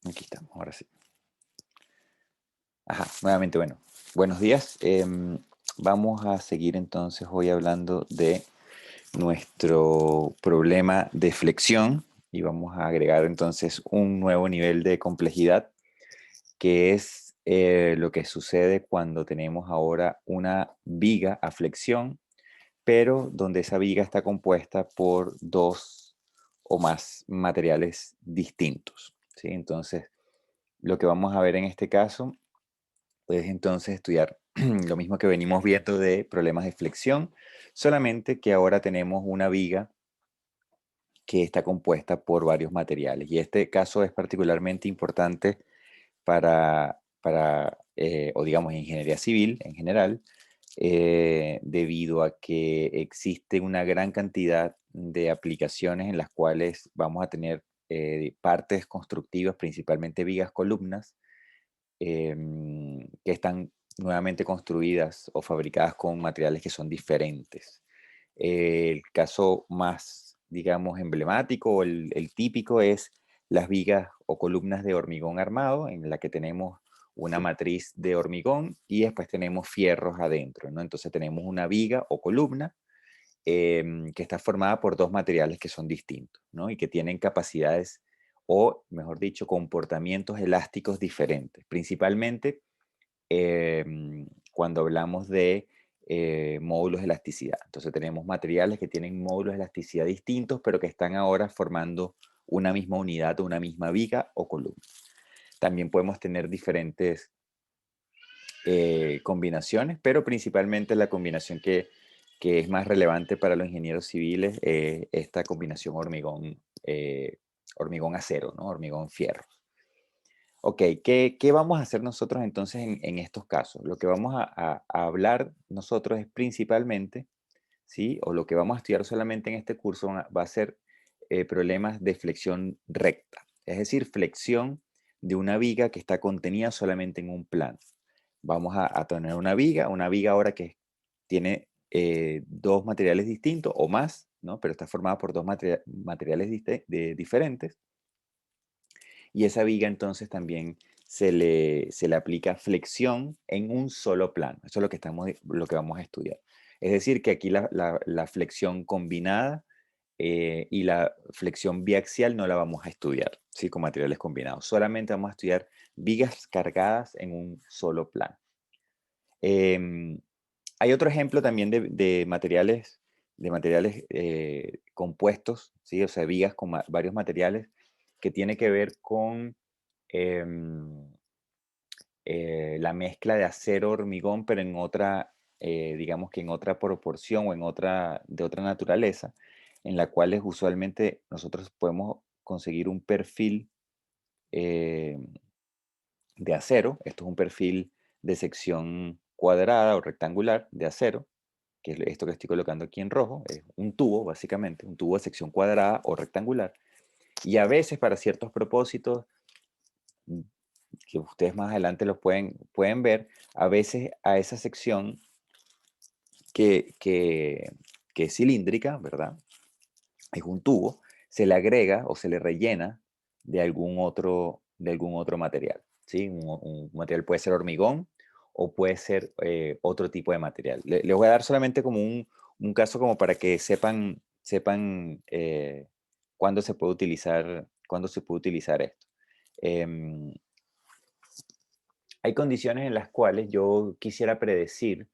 Aquí estamos, ahora sí. Ajá, nuevamente, bueno, buenos días. Vamos a seguir entonces hoy hablando de nuestro problema de flexión y vamos a agregar entonces un nuevo nivel de complejidad que es lo que sucede cuando tenemos ahora una viga a flexión, pero donde esa viga está compuesta por dos o más materiales distintos, ¿sí? Entonces, lo que vamos a ver en este caso puedes entonces estudiar lo mismo que venimos viendo de problemas de flexión, solamente que ahora tenemos una viga que está compuesta por varios materiales. Y este caso es particularmente importante o digamos, ingeniería civil en general, debido a que existe una gran cantidad de aplicaciones en las cuales vamos a tener partes constructivas, principalmente vigas, columnas, que están nuevamente construidas o fabricadas con materiales que son diferentes. El caso más, digamos, emblemático o el típico es las vigas o columnas de hormigón armado, en la que tenemos una matriz de hormigón y después tenemos fierros adentro, ¿no? Entonces tenemos una viga o columna que está formada por dos materiales que son distintos, ¿no? Y que tienen capacidades o, mejor dicho, comportamientos elásticos diferentes, principalmente cuando hablamos de módulos de elasticidad. Entonces tenemos materiales que tienen módulos de elasticidad distintos, pero que están ahora formando una misma unidad o una misma viga o columna. También podemos tener diferentes combinaciones, pero principalmente la combinación que es más relevante para los ingenieros civiles es esta combinación hormigón acero, ¿no? Hormigón fierro. Ok, ¿qué vamos a hacer nosotros entonces en estos casos? Lo que vamos a hablar nosotros es principalmente, ¿sí? O lo que vamos a estudiar solamente en este curso va a ser problemas de flexión recta, es decir, flexión de una viga que está contenida solamente en un plano. Vamos a tener una viga ahora que tiene dos materiales distintos o más, ¿no? Pero está formada por dos materiales diferentes y esa viga entonces también se le aplica flexión en un solo plano. Eso es lo que vamos a estudiar. Es decir, que aquí la flexión combinada y la flexión biaxial no la vamos a estudiar, ¿sí? Con materiales combinados. Solamente vamos a estudiar vigas cargadas en un solo plano. Em, Hay otro ejemplo también de materiales compuestos, ¿sí? O sea, vigas con varios materiales que tiene que ver con em, la mezcla de acero-hormigón, pero digamos que en otra proporción o de otra naturaleza, en la cual usualmente nosotros podemos conseguir un perfil eh, de acero. Esto es un perfil de sección cuadrada o rectangular de acero, que es esto que estoy colocando aquí en rojo, es un tubo, básicamente, un tubo de sección cuadrada o rectangular. Y a veces, para ciertos propósitos, mm, que ustedes más adelante los pueden ver, a veces a esa sección que, que, que es cilíndrica, ¿verdad? Es un tubo, se le agrega o se le rellena de algún otro material, ¿sí? Un material puede ser hormigón o puede ser otro tipo de material. Les voy a dar solamente como un caso como para que sepan cuándo se puede utilizar esto. Em, Hay condiciones en las cuales yo quisiera predecir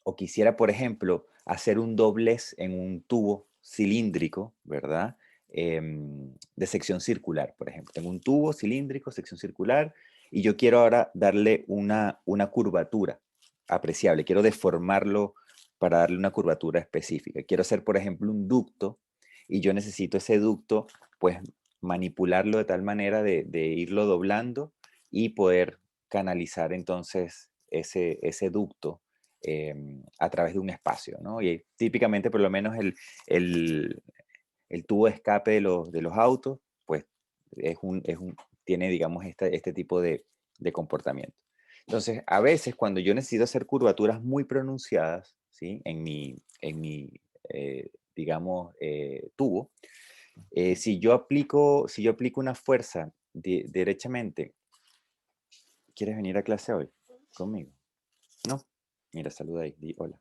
o quisiera, por ejemplo, hacer un doblez en un tubo cilíndrico, ¿verdad? De sección circular, por ejemplo. Tengo un tubo cilíndrico, sección circular, y yo quiero ahora darle una curvatura apreciable. Quiero deformarlo para darle una curvatura específica. Quiero hacer, por ejemplo, un ducto, y yo necesito ese ducto, pues, manipularlo de tal manera de irlo doblando y poder canalizar entonces ese ducto a través de un espacio, ¿no? Y típicamente, por lo menos, el, el tubo de escape de los autos, pues tiene, digamos, este tipo de comportamiento. Entonces, a veces cuando yo necesito hacer curvaturas muy pronunciadas, ¿sí? En mi digamos, tubo, Si yo aplico una fuerza derechamente, ¿quieres venir a clase hoy conmigo? No. Mira, saluda ahí, di hola.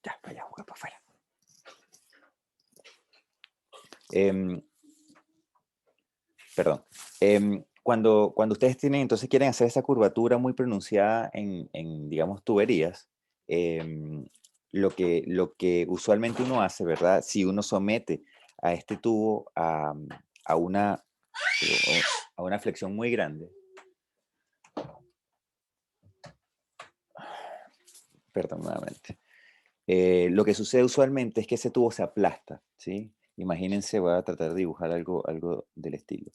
Ya, vaya a jugar para afuera. Em, Perdón. Cuando ustedes entonces quieren hacer esa curvatura muy pronunciada digamos, tuberías, em, lo que usualmente uno hace, ¿verdad? Si uno somete a este tubo a una, a una flexión muy grande, perdón, nuevamente. Lo que sucede usualmente es que ese tubo se aplasta, ¿sí? Imagínense, voy a tratar de dibujar algo del estilo.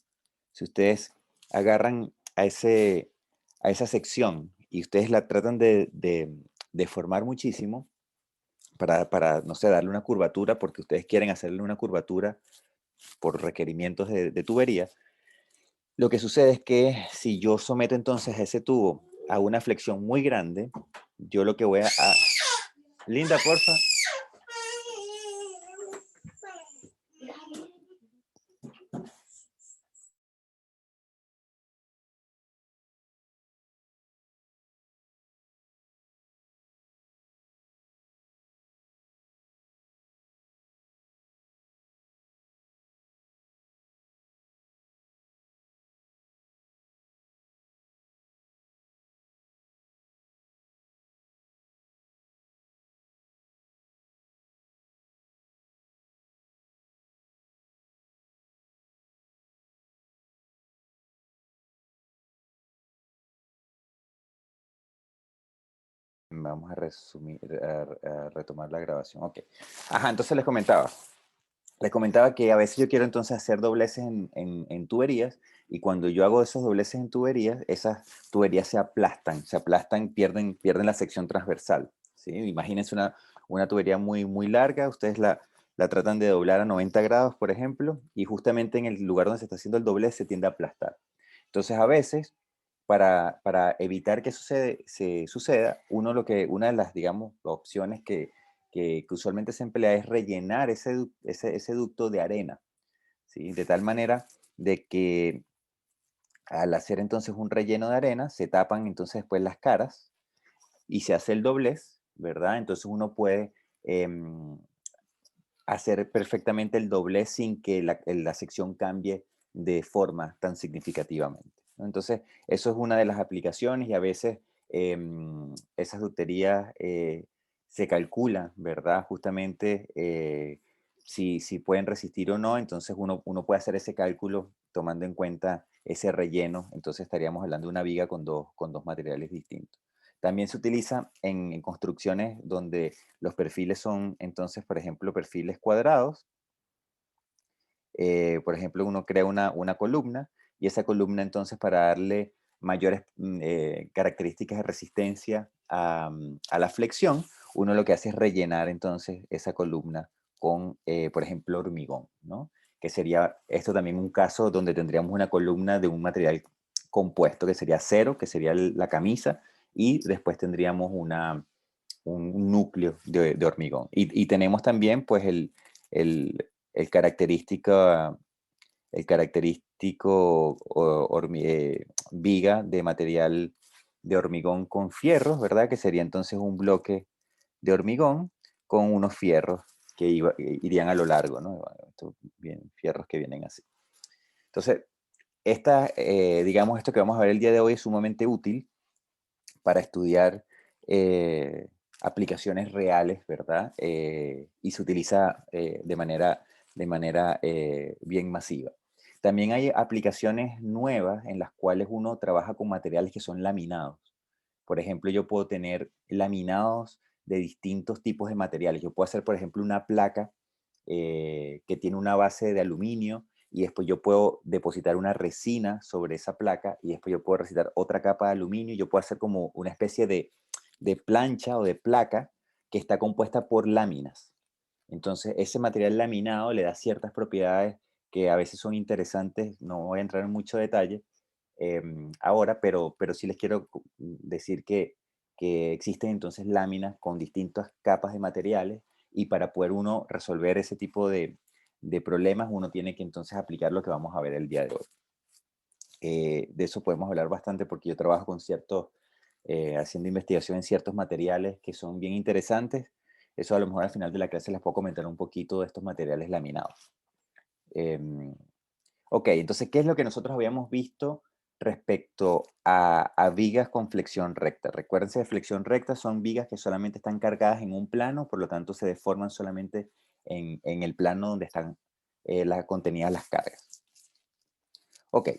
Si ustedes agarran a esa sección y ustedes la tratan de deformar muchísimo no sé, darle una curvatura, porque ustedes quieren hacerle una curvatura por requerimientos de tubería, lo que sucede es que si yo someto entonces a ese tubo a una flexión muy grande, yo lo que voy a... Linda, porfa. Vamos a resumir, a retomar la grabación. Ok. Ajá, entonces les comentaba que a veces yo quiero entonces hacer dobleces en tuberías, y cuando yo hago esos dobleces en tuberías, esas tuberías se aplastan, pierden la sección transversal, ¿sí? Imagínense una tubería muy, muy larga, ustedes la tratan de doblar a 90 grados, por ejemplo, y justamente en el lugar donde se está haciendo el doblez se tiende a aplastar. Entonces, a veces, para evitar que suceda, una de las, digamos, opciones que usualmente se emplea es rellenar ese ducto de arena, ¿sí? De tal manera de que al hacer entonces un relleno de arena, se tapan entonces después las caras y se hace el doblez, ¿verdad? Entonces uno puede hacer perfectamente el doblez sin que la sección cambie de forma tan significativamente, ¿no? Entonces, eso es una de las aplicaciones, y a veces esas ducterías se calculan, ¿verdad? Justamente si pueden resistir o no, entonces uno puede hacer ese cálculo tomando en cuenta ese relleno, entonces estaríamos hablando de una viga con dos materiales distintos. También se utiliza en construcciones donde los perfiles son, entonces, por ejemplo, perfiles cuadrados. Por ejemplo, uno crea una columna, y esa columna entonces, para darle mayores características de resistencia a la flexión, uno lo que hace es rellenar entonces esa columna con, por ejemplo, hormigón, ¿no? Que sería esto también un caso donde tendríamos una columna de un material compuesto, que sería acero, que sería la camisa, y después tendríamos un núcleo de hormigón. Y tenemos también pues el, el característica, el característico viga de material de hormigón con fierros, ¿verdad? Que sería entonces un bloque de hormigón con unos fierros que irían a lo largo, ¿no? Fierros que vienen así. Entonces, digamos, esto que vamos a ver el día de hoy es sumamente útil para estudiar aplicaciones reales, ¿verdad? Y se utiliza de manera bien masiva. También hay aplicaciones nuevas en las cuales uno trabaja con materiales que son laminados. Por ejemplo, yo puedo tener laminados de distintos tipos de materiales. Yo puedo hacer, por ejemplo, una placa que tiene una base de aluminio, y después yo puedo depositar una resina sobre esa placa, y después yo puedo recitar otra capa de aluminio, y yo puedo hacer como una especie de plancha o de placa que está compuesta por láminas. Entonces, ese material laminado le da ciertas propiedades que a veces son interesantes. No voy a entrar en mucho detalle ahora, pero sí les quiero decir que existen entonces láminas con distintas capas de materiales, y para poder uno resolver ese tipo de problemas, uno tiene que entonces aplicar lo que vamos a ver el día de hoy. De eso podemos hablar bastante porque yo trabajo con ciertos, haciendo investigación en ciertos materiales que son bien interesantes. Eso a lo mejor al final de la clase les puedo comentar un poquito de estos materiales laminados. Em, ok, entonces, ¿qué es lo que nosotros habíamos visto respecto a vigas con flexión recta? Recuérdense, de flexión recta son vigas que solamente están cargadas en un plano, por lo tanto se deforman solamente en el plano donde están contenidas las cargas. Ok,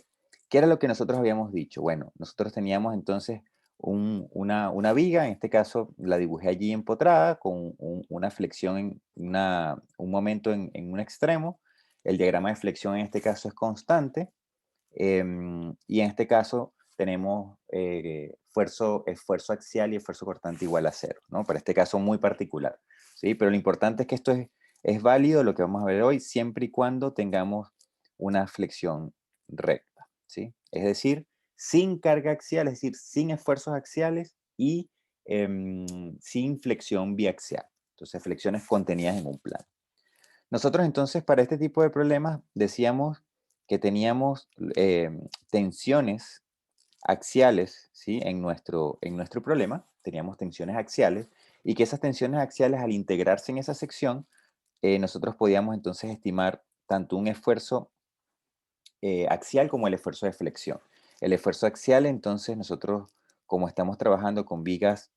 ¿qué era lo que nosotros habíamos dicho? Bueno, nosotros teníamos entonces una viga, en este caso la dibujé allí empotrada con una flexión, un momento en un extremo. El diagrama de flexión en este caso es constante. Y en este caso tenemos esfuerzo axial y esfuerzo cortante igual a cero, ¿no? Para este caso muy particular, ¿sí? Pero lo importante es que esto es válido, lo que vamos a ver hoy, siempre y cuando tengamos una flexión recta, ¿sí? Es decir, sin carga axial, es decir, sin esfuerzos axiales y sin flexión biaxial. Entonces, flexiones contenidas en un plano. Nosotros entonces para este tipo de problemas decíamos que teníamos tensiones axiales, ¿sí? En nuestro problema teníamos tensiones axiales y que esas tensiones axiales al integrarse en esa sección, nosotros podíamos entonces estimar tanto un esfuerzo axial como el esfuerzo de flexión. El esfuerzo axial entonces nosotros como estamos trabajando con vigas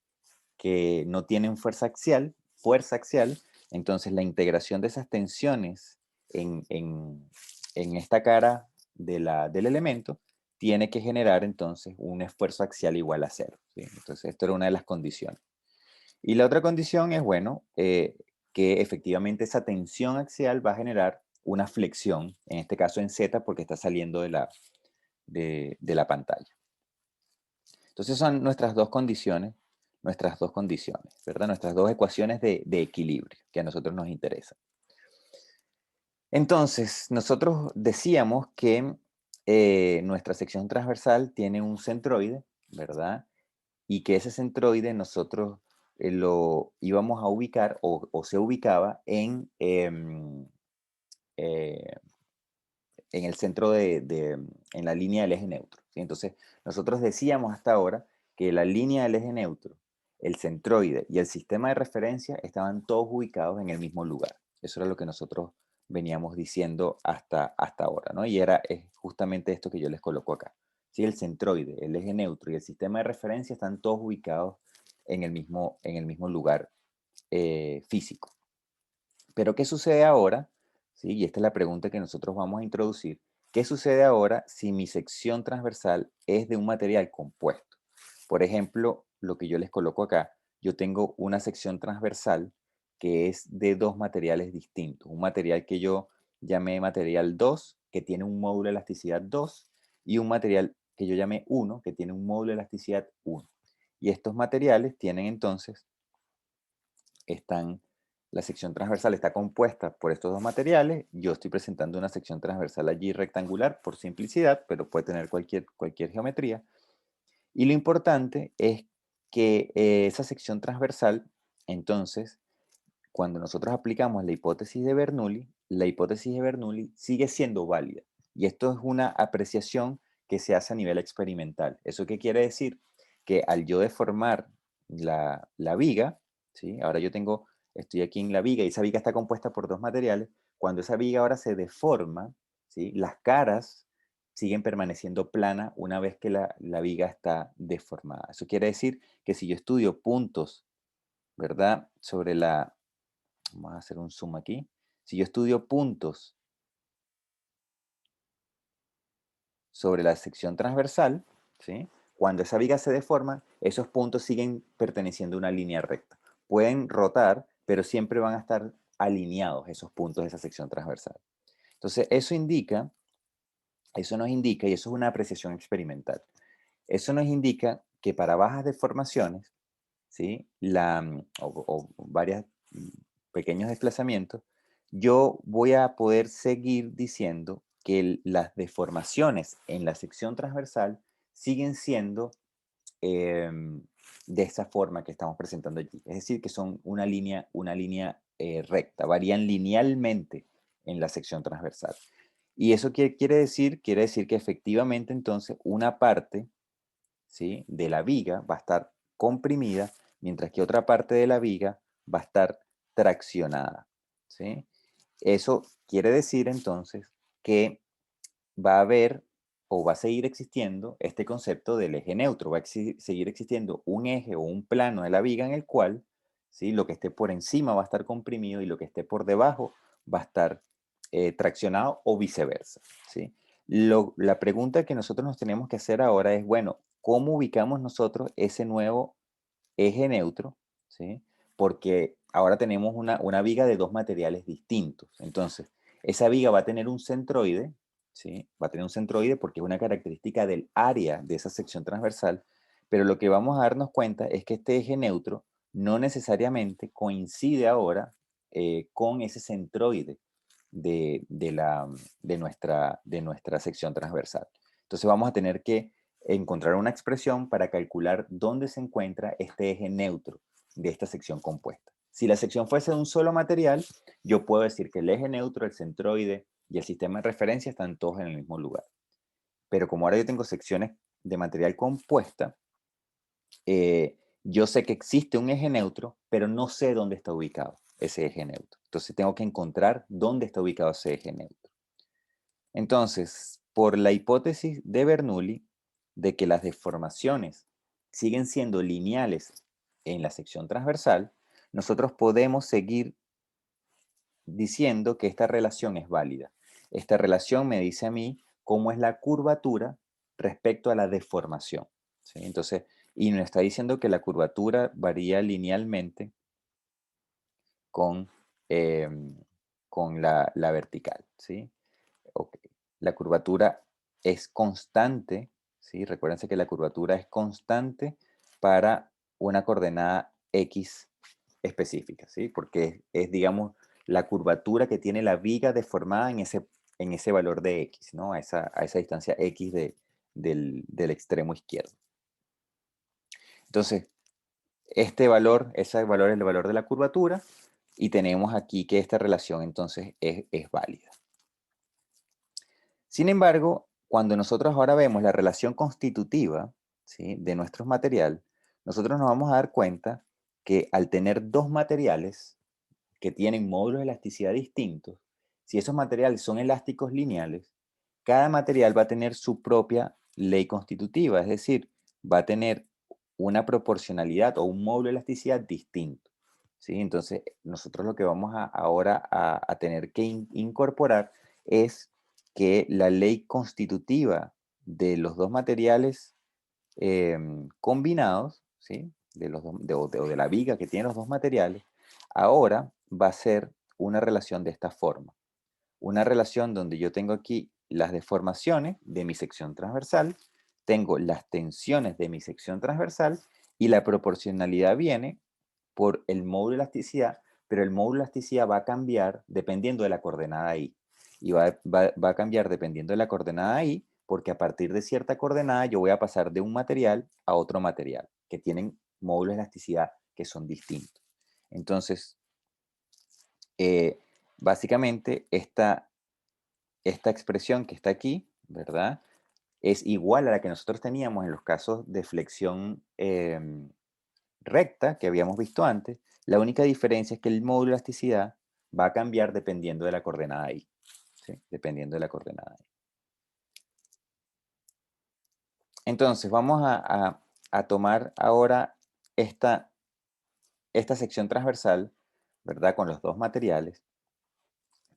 que no tienen fuerza axial, entonces la integración de esas tensiones en esta cara del elemento tiene que generar entonces un esfuerzo axial igual a cero, ¿sí? Entonces, esto era una de las condiciones. Y la otra condición es, bueno, que efectivamente esa tensión axial va a generar una flexión, en este caso en Z, porque está saliendo de la pantalla. Entonces son nuestras dos condiciones, ¿verdad? Nuestras dos ecuaciones de equilibrio que a nosotros nos interesan. Entonces, nosotros decíamos que nuestra sección transversal tiene un centroide, ¿verdad? Y que ese centroide nosotros lo íbamos a ubicar o se ubicaba eh, en el centro en la línea del eje neutro, ¿sí? Entonces, nosotros decíamos hasta ahora que la línea del eje neutro, el centroide y el sistema de referencia estaban todos ubicados en el mismo lugar. Eso era lo que nosotros veníamos diciendo hasta ahora, ¿no? Y es justamente esto que yo les coloco acá. ¿Sí? El centroide, el eje neutro y el sistema de referencia están todos ubicados en el mismo lugar físico. Pero ¿qué sucede ahora? ¿Sí? Y esta es la pregunta que nosotros vamos a introducir. ¿Qué sucede ahora si mi sección transversal es de un material compuesto? Por ejemplo, lo que yo les coloco acá, yo tengo una sección transversal que es de dos materiales distintos. Un material que yo llamé material 2, que tiene un módulo de elasticidad 2, y un material que yo llamé 1, que tiene un módulo de elasticidad 1. Y estos materiales tienen entonces, la sección transversal está compuesta por estos dos materiales. Yo estoy presentando una sección transversal allí rectangular por simplicidad, pero puede tener cualquier geometría. Y lo importante es que esa sección transversal, entonces, cuando nosotros aplicamos la hipótesis de Bernoulli sigue siendo válida. Y esto es una apreciación que se hace a nivel experimental. ¿Eso qué quiere decir? Que al yo deformar la viga, ¿sí? Ahora estoy aquí en la viga y esa viga está compuesta por dos materiales. Cuando esa viga ahora se deforma, ¿sí? Las caras siguen permaneciendo plana una vez que la viga está deformada. Eso quiere decir que si yo estudio puntos, ¿verdad? Vamos a hacer un zoom aquí. Si yo estudio puntos sobre la sección transversal, ¿sí? Cuando esa viga se deforma, esos puntos siguen perteneciendo a una línea recta. Pueden rotar, pero siempre van a estar alineados esos puntos de esa sección transversal. Entonces, eso nos indica, y eso es una apreciación experimental, eso nos indica que para bajas deformaciones, ¿sí? O varios pequeños desplazamientos, yo voy a poder seguir diciendo que las deformaciones en la sección transversal siguen siendo de esa forma que estamos presentando allí. Es decir, que son una línea recta, varían linealmente en la sección transversal. ¿Y eso qué quiere decir? Quiere decir que efectivamente entonces una parte, ¿sí?, de la viga va a estar comprimida, mientras que otra parte de la viga va a estar traccionada, ¿sí? Eso quiere decir entonces que va a haber o va a seguir existiendo este concepto del eje neutro, va a seguir existiendo un eje o un plano de la viga en el cual, ¿sí?, lo que esté por encima va a estar comprimido y lo que esté por debajo va a estar traccionado o viceversa, ¿sí? La pregunta que nosotros nos tenemos que hacer ahora es, bueno, ¿cómo ubicamos nosotros ese nuevo eje neutro? ¿Sí? Porque ahora tenemos una viga de dos materiales distintos. Entonces, esa viga va a tener un centroide, ¿sí? Va a tener un centroide porque es una característica del área de esa sección transversal, pero lo que vamos a darnos cuenta es que este eje neutro no necesariamente coincide ahora con ese centroide de nuestra sección transversal. Entonces vamos a tener que encontrar una expresión para calcular dónde se encuentra este eje neutro de esta sección compuesta. Si la sección fuese de un solo material, yo puedo decir que el eje neutro, el centroide y el sistema de referencia están todos en el mismo lugar. Pero como ahora yo tengo secciones de material compuesta, yo sé que existe un eje neutro, pero no sé dónde está ubicado ese eje neutro. Entonces tengo que encontrar dónde está ubicado ese eje neutro. Entonces, por la hipótesis de Bernoulli de que las deformaciones siguen siendo lineales en la sección transversal, nosotros podemos seguir diciendo que esta relación es válida. Esta relación me dice a mí cómo es la curvatura respecto a la deformación, ¿sí? Entonces, y nos está diciendo que la curvatura varía linealmente con, con la vertical, ¿sí? Ok. La curvatura es constante, ¿sí? Recuérdense que la curvatura es constante para una coordenada X específica, ¿sí? Porque es, digamos, la curvatura que tiene la viga deformada en ese valor de X, ¿no? A esa distancia X del extremo izquierdo. Entonces, ese valor es el valor de la curvatura y tenemos aquí que esta relación entonces es válida. Sin embargo, cuando nosotros ahora vemos la relación constitutiva, ¿sí?, de nuestro material, nosotros nos vamos a dar cuenta que al tener dos materiales que tienen módulos de elasticidad distintos, si esos materiales son elásticos lineales, cada material va a tener su propia ley constitutiva, es decir, va a tener una proporcionalidad o un módulo de elasticidad distinto, ¿sí? Entonces, nosotros lo que vamos ahora a tener que incorporar es que la ley constitutiva de los dos materiales combinados, ¿sí?, o de la viga que tienen los dos materiales, ahora va a ser una relación de esta forma. Una relación donde yo tengo aquí las deformaciones de mi sección transversal, tengo las tensiones de mi sección transversal y la proporcionalidad viene por el módulo de elasticidad, pero el módulo de elasticidad va a cambiar dependiendo de la coordenada i. Y va a cambiar dependiendo de la coordenada i, porque a partir de cierta coordenada yo voy a pasar de un material a otro material, que tienen módulos de elasticidad que son distintos. Entonces, básicamente, esta expresión que está aquí, ¿verdad?, es igual a la que nosotros teníamos en los casos de flexión recta que habíamos visto antes. La única diferencia es que el módulo de elasticidad va a cambiar dependiendo de la coordenada i, ¿sí? Dependiendo de la coordenada i. Entonces, vamos a tomar ahora esta sección transversal, ¿verdad?, con los dos materiales.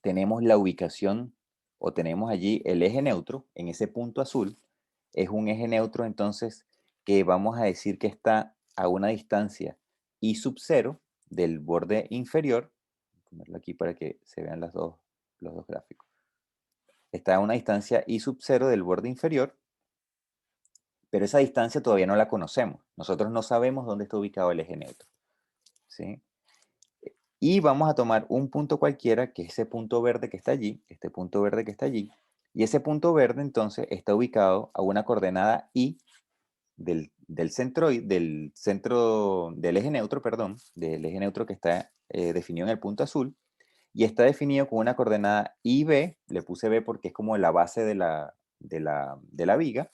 Tenemos la ubicación o tenemos allí el eje neutro en ese punto azul. Es un eje neutro entonces que vamos a decir que está a una distancia i sub 0 del borde inferior. Voy a ponerlo aquí para que se vean los dos gráficos. Está a una distancia i sub 0 del borde inferior, pero esa distancia todavía no la conocemos. Nosotros no sabemos dónde está ubicado el eje neutro, ¿sí? Y vamos a tomar un punto cualquiera, que es ese punto verde que está allí, este punto verde que está allí, y ese punto verde entonces está ubicado a una coordenada i del centro del eje neutro, perdón, del eje neutro que está definido en el punto azul, y está definido con una coordenada IB, le puse B porque es como la base de la viga,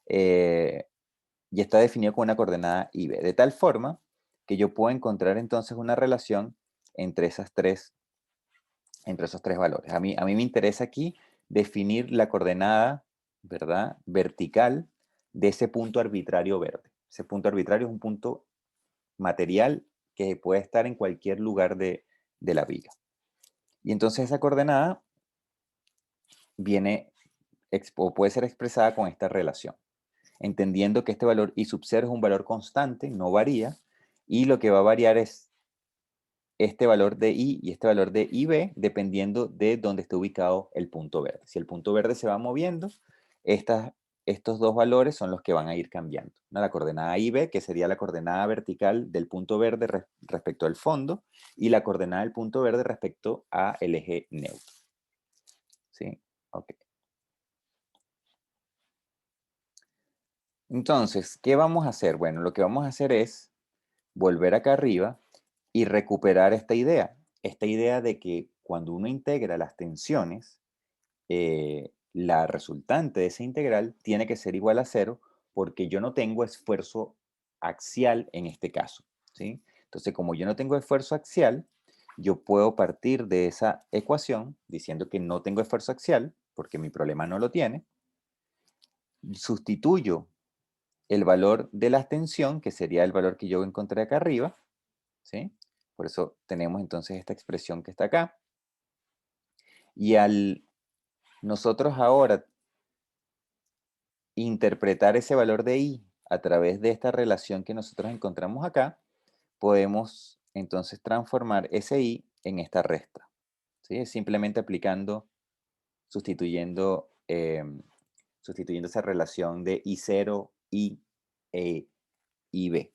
y está definido con una coordenada IB, de tal forma que yo puedo encontrar entonces una relación entre entre esos tres valores. A mí me interesa aquí definir la coordenada, ¿verdad?, vertical de ese punto arbitrario verde. Ese punto arbitrario es un punto material que puede estar en cualquier lugar de la viga. Y entonces esa coordenada viene o puede ser expresada con esta relación, entendiendo que este valor I sub 0 es un valor constante, no varía, y lo que va a variar es este valor de I y este valor de IB, dependiendo de dónde esté ubicado el punto verde. Si el punto verde se va moviendo, estos dos valores son los que van a ir cambiando, ¿no? La coordenada IB, que sería la coordenada vertical del punto verde respecto al fondo, y la coordenada del punto verde respecto al eje neutro. ¿Sí? Ok. Entonces, ¿qué vamos a hacer? Bueno, lo que vamos a hacer es volver acá arriba y recuperar esta idea de que cuando uno integra las tensiones, la resultante de esa integral tiene que ser igual a cero porque yo no tengo esfuerzo axial en este caso, ¿sí? Entonces, como yo no tengo esfuerzo axial, yo puedo partir de esa ecuación diciendo que no tengo esfuerzo axial porque mi problema no lo tiene, sustituyo el valor de la tensión, que sería el valor que yo encontré acá arriba, ¿sí? Por eso tenemos entonces esta expresión que está acá. Y al nosotros ahora interpretar ese valor de I a través de esta relación que nosotros encontramos acá, podemos entonces transformar ese I en esta resta, ¿sí? Simplemente aplicando, sustituyendo, sustituyendo esa relación de I0, I, E, IB.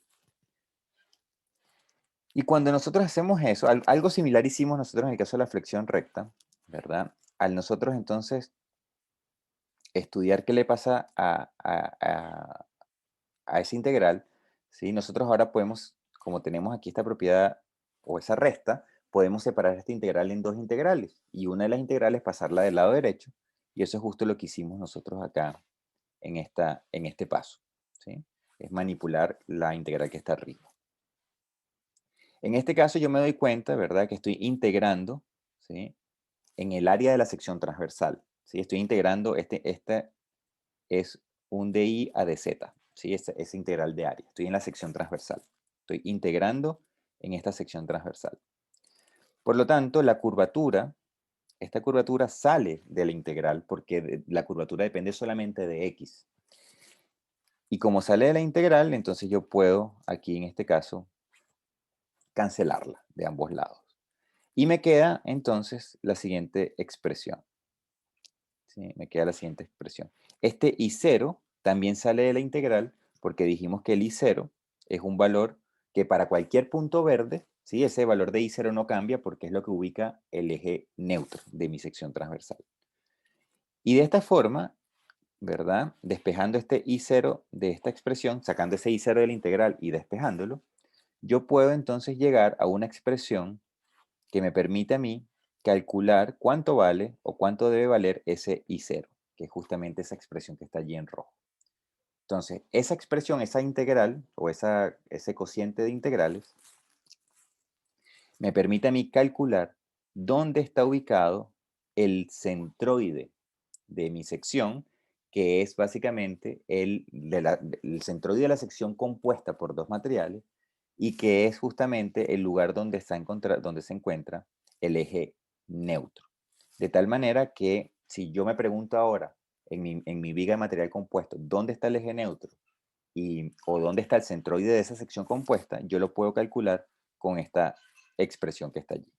Y cuando nosotros hacemos eso, algo similar hicimos nosotros en el caso de la flexión recta, ¿verdad? Al nosotros entonces estudiar qué le pasa a esa integral, ¿sí? Nosotros ahora podemos, como tenemos aquí esta propiedad o esa resta, podemos separar esta integral en dos integrales y una de las integrales pasarla del lado derecho, y eso es justo lo que hicimos nosotros acá en este paso, ¿sí? Es manipular la integral que está arriba. En este caso yo me doy cuenta, ¿verdad?, que estoy integrando, ¿sí?, en el área de la sección transversal, ¿sí? Estoy integrando, este es un DI a dz, ¿sí? Esa integral de área. Estoy en la sección transversal. Estoy integrando en esta sección transversal. Por lo tanto, esta curvatura sale de la integral porque la curvatura depende solamente de x. Y como sale de la integral, entonces yo puedo, aquí en este caso, cancelarla de ambos lados. Y me queda entonces la siguiente expresión. ¿Sí? Me queda la siguiente expresión. Este I0 también sale de la integral porque dijimos que el I0 es un valor que para cualquier punto verde, ¿sí?, ese valor de I0 no cambia porque es lo que ubica el eje neutro de mi sección transversal. Y de esta forma, ¿verdad?, despejando este I0 de esta expresión, sacando ese I0 de la integral y despejándolo, yo puedo entonces llegar a una expresión que me permite a mí calcular cuánto vale o cuánto debe valer ese I0, que es justamente esa expresión que está allí en rojo. Entonces, esa expresión, esa integral o ese cociente de integrales, me permite a mí calcular dónde está ubicado el centroide de mi sección, que es básicamente el centroide de la sección compuesta por dos materiales y que es justamente el lugar donde se encuentra el eje neutro. De tal manera que si yo me pregunto ahora en mi viga de material compuesto, ¿dónde está el eje neutro? O dónde está el centroide de esa sección compuesta, yo lo puedo calcular con esta expresión que está allí.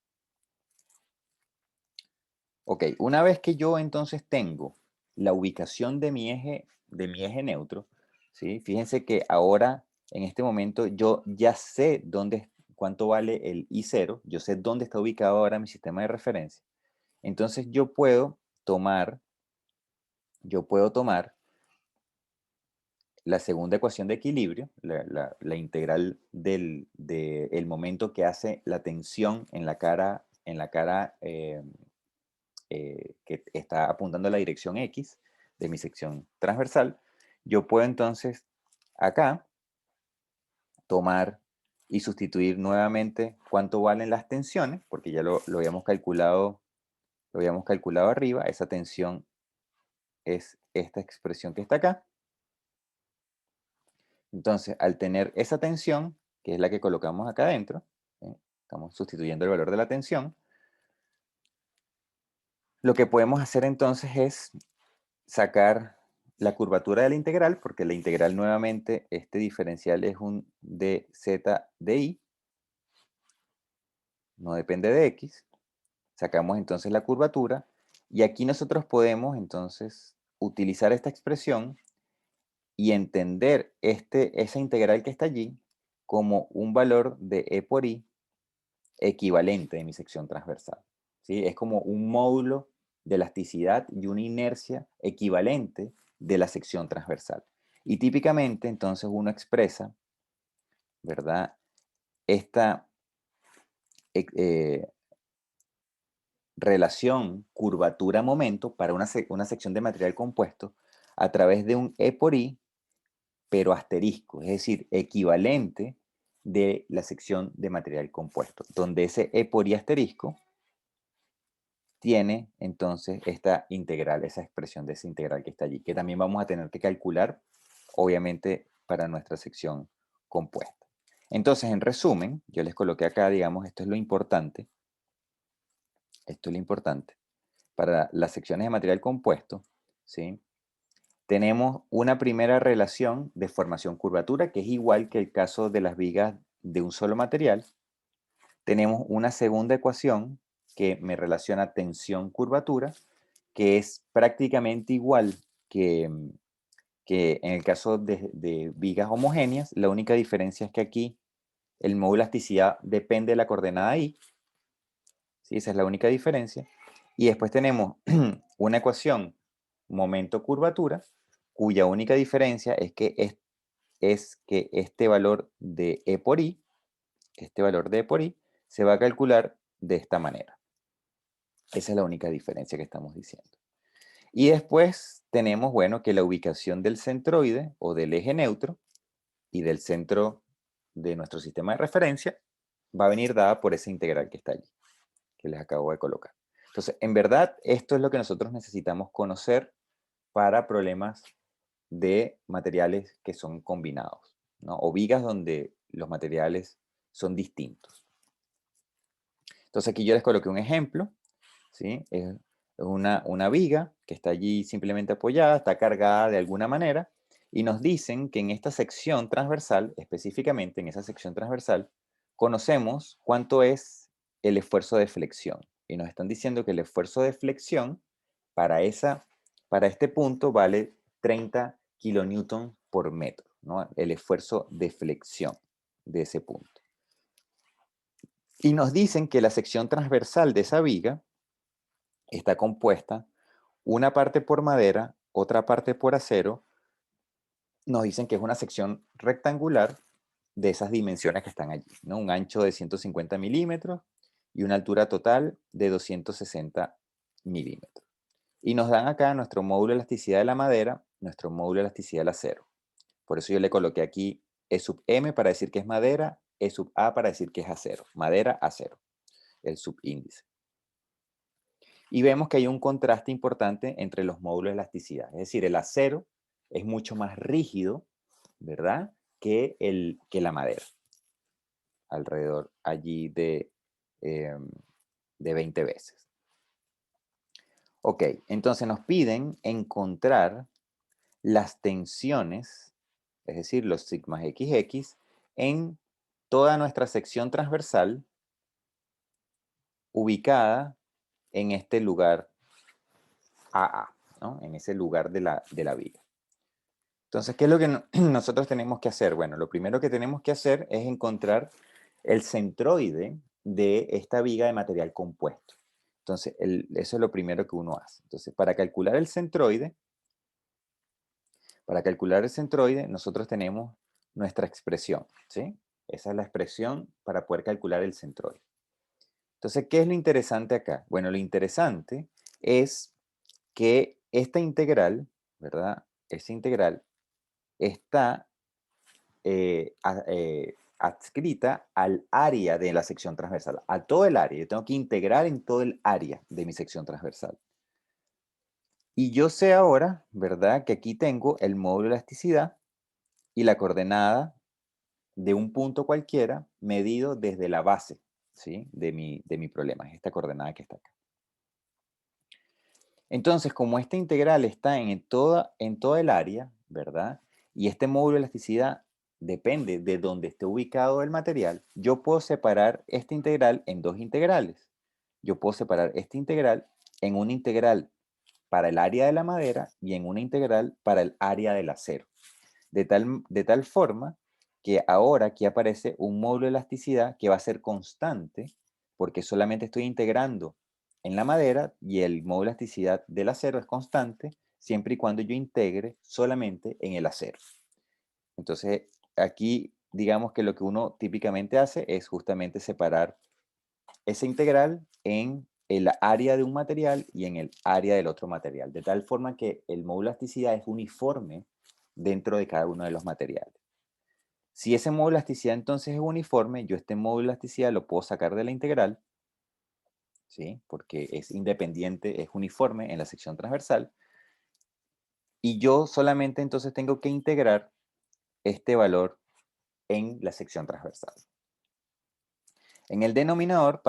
Ok, una vez que yo entonces tengo la ubicación de mi eje neutro, ¿sí? Fíjense que ahora, en este momento, yo ya sé cuánto vale el I0, yo sé dónde está ubicado ahora mi sistema de referencia. Entonces yo puedo tomar la segunda ecuación de equilibrio, la integral del momento que hace la tensión en la cara en la cara que está apuntando a la dirección X de mi sección transversal, yo puedo entonces acá tomar y sustituir nuevamente cuánto valen las tensiones, porque ya lo habíamos calculado arriba. Esa tensión es esta expresión que está acá. Entonces, al tener esa tensión, que es la que colocamos acá adentro, estamos sustituyendo el valor de la tensión, lo que podemos hacer entonces es sacar la curvatura de la integral, porque la integral nuevamente, este diferencial es un dz de i, no depende de x. Sacamos entonces la curvatura y aquí nosotros podemos entonces utilizar esta expresión y entender esa integral que está allí como un valor de e por i equivalente de mi sección transversal. ¿Sí? Es como un módulo de elasticidad y una inercia equivalente de la sección transversal. Y típicamente entonces uno expresa, ¿verdad? Esta relación curvatura-momento para una sección de material compuesto a través de un E por I, pero asterisco, es decir, equivalente de la sección de material compuesto, donde ese E por I asterisco tiene entonces esta integral, esa expresión de esa integral que está allí, que también vamos a tener que calcular, obviamente, para nuestra sección compuesta. Entonces, en resumen, yo les coloqué acá, digamos, esto es lo importante, para las secciones de material compuesto, ¿sí? Tenemos una primera relación de formación-curvatura, que es igual que el caso de las vigas de un solo material. Tenemos una segunda ecuación que me relaciona tensión-curvatura, que es prácticamente igual que en el caso de vigas homogéneas. La única diferencia es que aquí el módulo de elasticidad depende de la coordenada y, ¿sí? Esa es la única diferencia. Y después tenemos una ecuación momento-curvatura, cuya única diferencia es que este valor de E por I, se va a calcular de esta manera. Esa es la única diferencia que estamos diciendo. Y después tenemos, bueno, que la ubicación del centroide o del eje neutro y del centro de nuestro sistema de referencia va a venir dada por esa integral que está allí, que les acabo de colocar. Entonces, en verdad, esto es lo que nosotros necesitamos conocer para problemas de materiales que son combinados, ¿no? O vigas donde los materiales son distintos. Entonces, aquí yo les coloqué un ejemplo, ¿sí? Es una viga que está allí simplemente apoyada, está cargada de alguna manera, y nos dicen que en esta sección transversal, específicamente en esa sección transversal, conocemos cuánto es el esfuerzo de flexión. Y nos están diciendo que el esfuerzo de flexión para, para este punto vale 30 kilonewton por metro, ¿no? El esfuerzo de flexión de ese punto. Y nos dicen que la sección transversal de esa viga está compuesta una parte por madera, otra parte por acero. Nos dicen que es una sección rectangular de esas dimensiones que están allí, ¿no? Un ancho de 150 milímetros y una altura total de 260 milímetros. Y nos dan acá nuestro módulo de elasticidad de la madera, nuestro módulo de elasticidad del acero. Por eso yo le coloqué aquí E sub M para decir que es madera, E sub A para decir que es acero. Madera, acero, el subíndice. Y vemos que hay un contraste importante entre los módulos de elasticidad. Es decir, el acero es mucho más rígido, ¿verdad? Que la madera. Alrededor allí de 20 veces. Ok, entonces nos piden encontrar las tensiones, es decir, los sigmas XX, en toda nuestra sección transversal ubicada en este lugar AA, ¿no? En ese lugar de la viga. Entonces, ¿qué es lo que nosotros tenemos que hacer? Bueno, lo primero que tenemos que hacer es encontrar el centroide de esta viga de material compuesto. Entonces, eso es lo primero que uno hace. Entonces, para calcular el centroide, nosotros tenemos nuestra expresión, ¿sí? Esa es la expresión para poder calcular el centroide. Entonces, ¿qué es lo interesante acá? Bueno, lo interesante es que esta integral, ¿verdad? Esta integral está adscrita al área de la sección transversal, a todo el área. Yo tengo que integrar en todo el área de mi sección transversal. Y yo sé ahora, ¿verdad? Que aquí tengo el módulo de elasticidad y la coordenada de un punto cualquiera medido desde la base, ¿sí? De mi problema, es esta coordenada que está acá. Entonces, como esta integral está en toda el área, ¿verdad? Y este módulo de elasticidad depende de dónde esté ubicado el material, yo puedo separar esta integral en dos integrales. Yo puedo separar esta integral en una integral para el área de la madera y en una integral para el área del acero. De tal forma que ahora aquí aparece un módulo de elasticidad que va a ser constante porque solamente estoy integrando en la madera y el módulo de elasticidad del acero es constante siempre y cuando yo integre solamente en el acero. Entonces, aquí digamos que lo que uno típicamente hace es justamente separar esa integral en el área de un material y en el área del otro material, de tal forma que el módulo de elasticidad es uniforme dentro de cada uno de los materiales. Si ese módulo de elasticidad entonces es uniforme, yo este módulo de elasticidad lo puedo sacar de la integral, ¿sí? Porque es independiente, es uniforme en la sección transversal, y yo solamente entonces tengo que integrar este valor en la sección transversal. En el denominador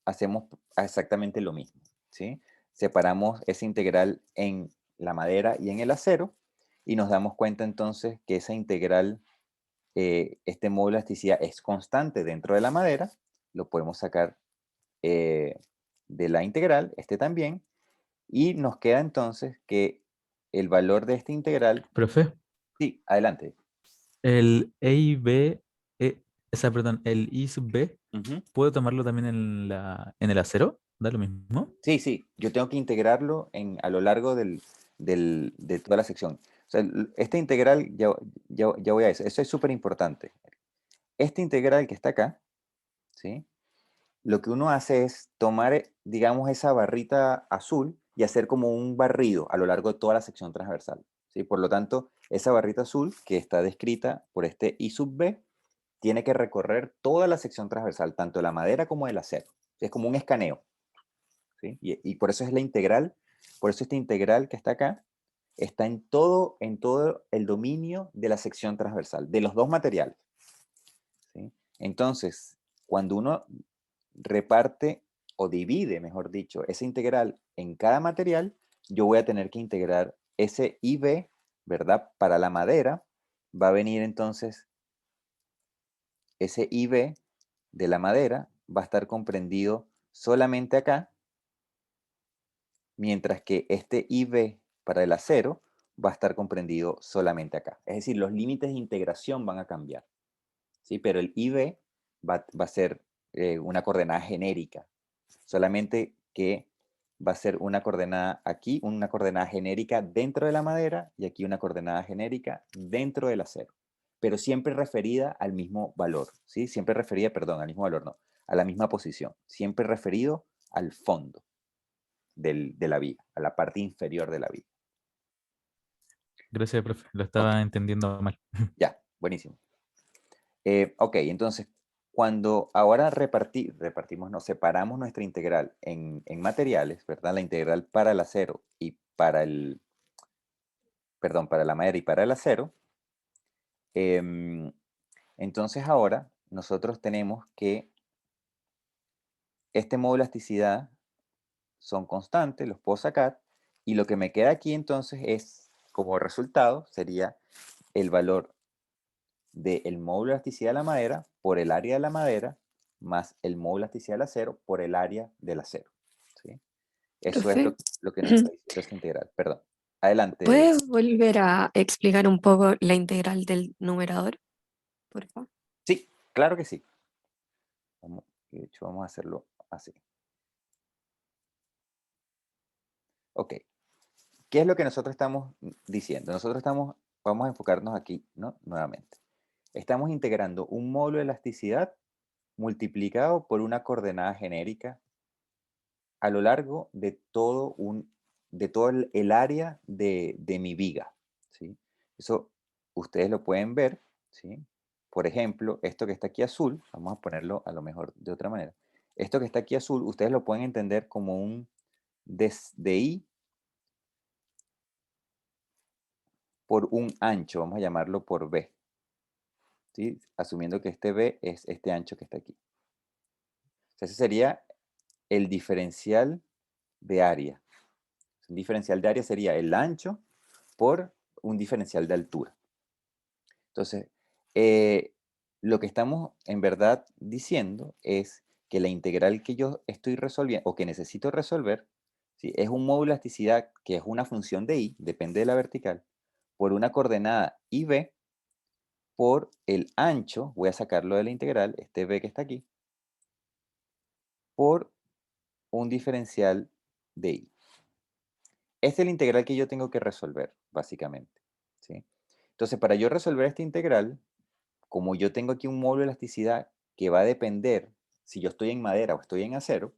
hacemos exactamente lo mismo, ¿sí? Separamos esa integral en la madera y en el acero, y nos damos cuenta entonces que esa integral, este módulo de elasticidad es constante dentro de la madera, lo podemos sacar de la integral, este también, y nos queda entonces que el valor de esta integral, Profe, sí, adelante. el E y B, perdón, el I sub B, Ujú. ¿puedo tomarlo también en el acero? ¿Da lo mismo? Sí, sí, yo tengo que integrarlo a lo largo de toda la sección. O sea, esta integral, ya voy a eso es súper importante. Esta integral que está acá, ¿sí? Lo que uno hace es tomar, digamos, esa barrita azul y hacer como un barrido a lo largo de toda la sección transversal, ¿sí? Por lo tanto, esa barrita azul que está descrita por este I sub B tiene que recorrer toda la sección transversal, tanto de la madera como del acero. Es como un escaneo, ¿sí? Y por eso es la integral, por eso esta integral que está acá está en todo el dominio de la sección transversal, de los dos materiales, ¿sí? Entonces, cuando uno reparte o divide, mejor dicho, esa integral en cada material, yo voy a tener que integrar ese IB, ¿verdad? Para la madera va a venir entonces, ese IB de la madera va a estar comprendido solamente acá, mientras que este IB para el acero va a estar comprendido solamente acá. Es decir, los límites de integración van a cambiar, ¿sí? Pero el IB va a ser una coordenada genérica, solamente que va a ser una coordenada aquí, una coordenada genérica dentro de la madera y aquí una coordenada genérica dentro del acero, pero siempre referida al mismo valor, ¿sí? Siempre referida, perdón, al mismo valor, no, a la misma posición, siempre referido al fondo de la viga, a la parte inferior de la viga. Gracias, profe, lo Ok, estaba entendiendo mal. ya, buenísimo. Ok, entonces, cuando ahora repartimos, nos separamos nuestra integral en materiales, ¿verdad? La integral para el acero y para la madera y para el acero, em, entonces ahora nosotros tenemos que este módulo de elasticidad son constantes, los puedo sacar, y lo que me queda aquí entonces es, como resultado, sería el valor del módulo de elasticidad de la madera por el área de la madera más el módulo de elasticidad del acero por el área del acero, ¿sí? Eso es Profe, lo que nos está diciendo esta integral. Perdón. Adelante. ¿puedes volver a explicar un poco la integral del numerador, por favor? Sí, claro que sí. De hecho, vamos a hacerlo así. Ok. ¿Qué es lo que nosotros estamos diciendo? Vamos a enfocarnos aquí, ¿no? Nuevamente. Estamos integrando un módulo de elasticidad, multiplicado por una coordenada genérica a lo largo de todo el área de mi viga, ¿sí? Eso ustedes lo pueden ver, ¿sí? Por ejemplo, esto que está aquí azul, vamos a ponerlo a lo mejor de otra manera. Esto que está aquí azul, ustedes lo pueden entender como un de I por un ancho, vamos a llamarlo por B, ¿sí? Asumiendo que este B es este ancho que está aquí. O sea, ese sería el diferencial de área. Un diferencial de área sería el ancho por un diferencial de altura. Entonces, lo que estamos en verdad diciendo es que la integral que yo estoy resolviendo o que necesito resolver, ¿sí? Es un módulo de elasticidad que es una función de I, depende de la vertical, por una coordenada IB por el ancho, voy a sacarlo de la integral, este B que está aquí, por un diferencial de I. Este es el integral que yo tengo que resolver, básicamente, ¿sí? Entonces, para yo resolver esta integral, como yo tengo aquí un módulo de elasticidad que va a depender si yo estoy en madera o estoy en acero,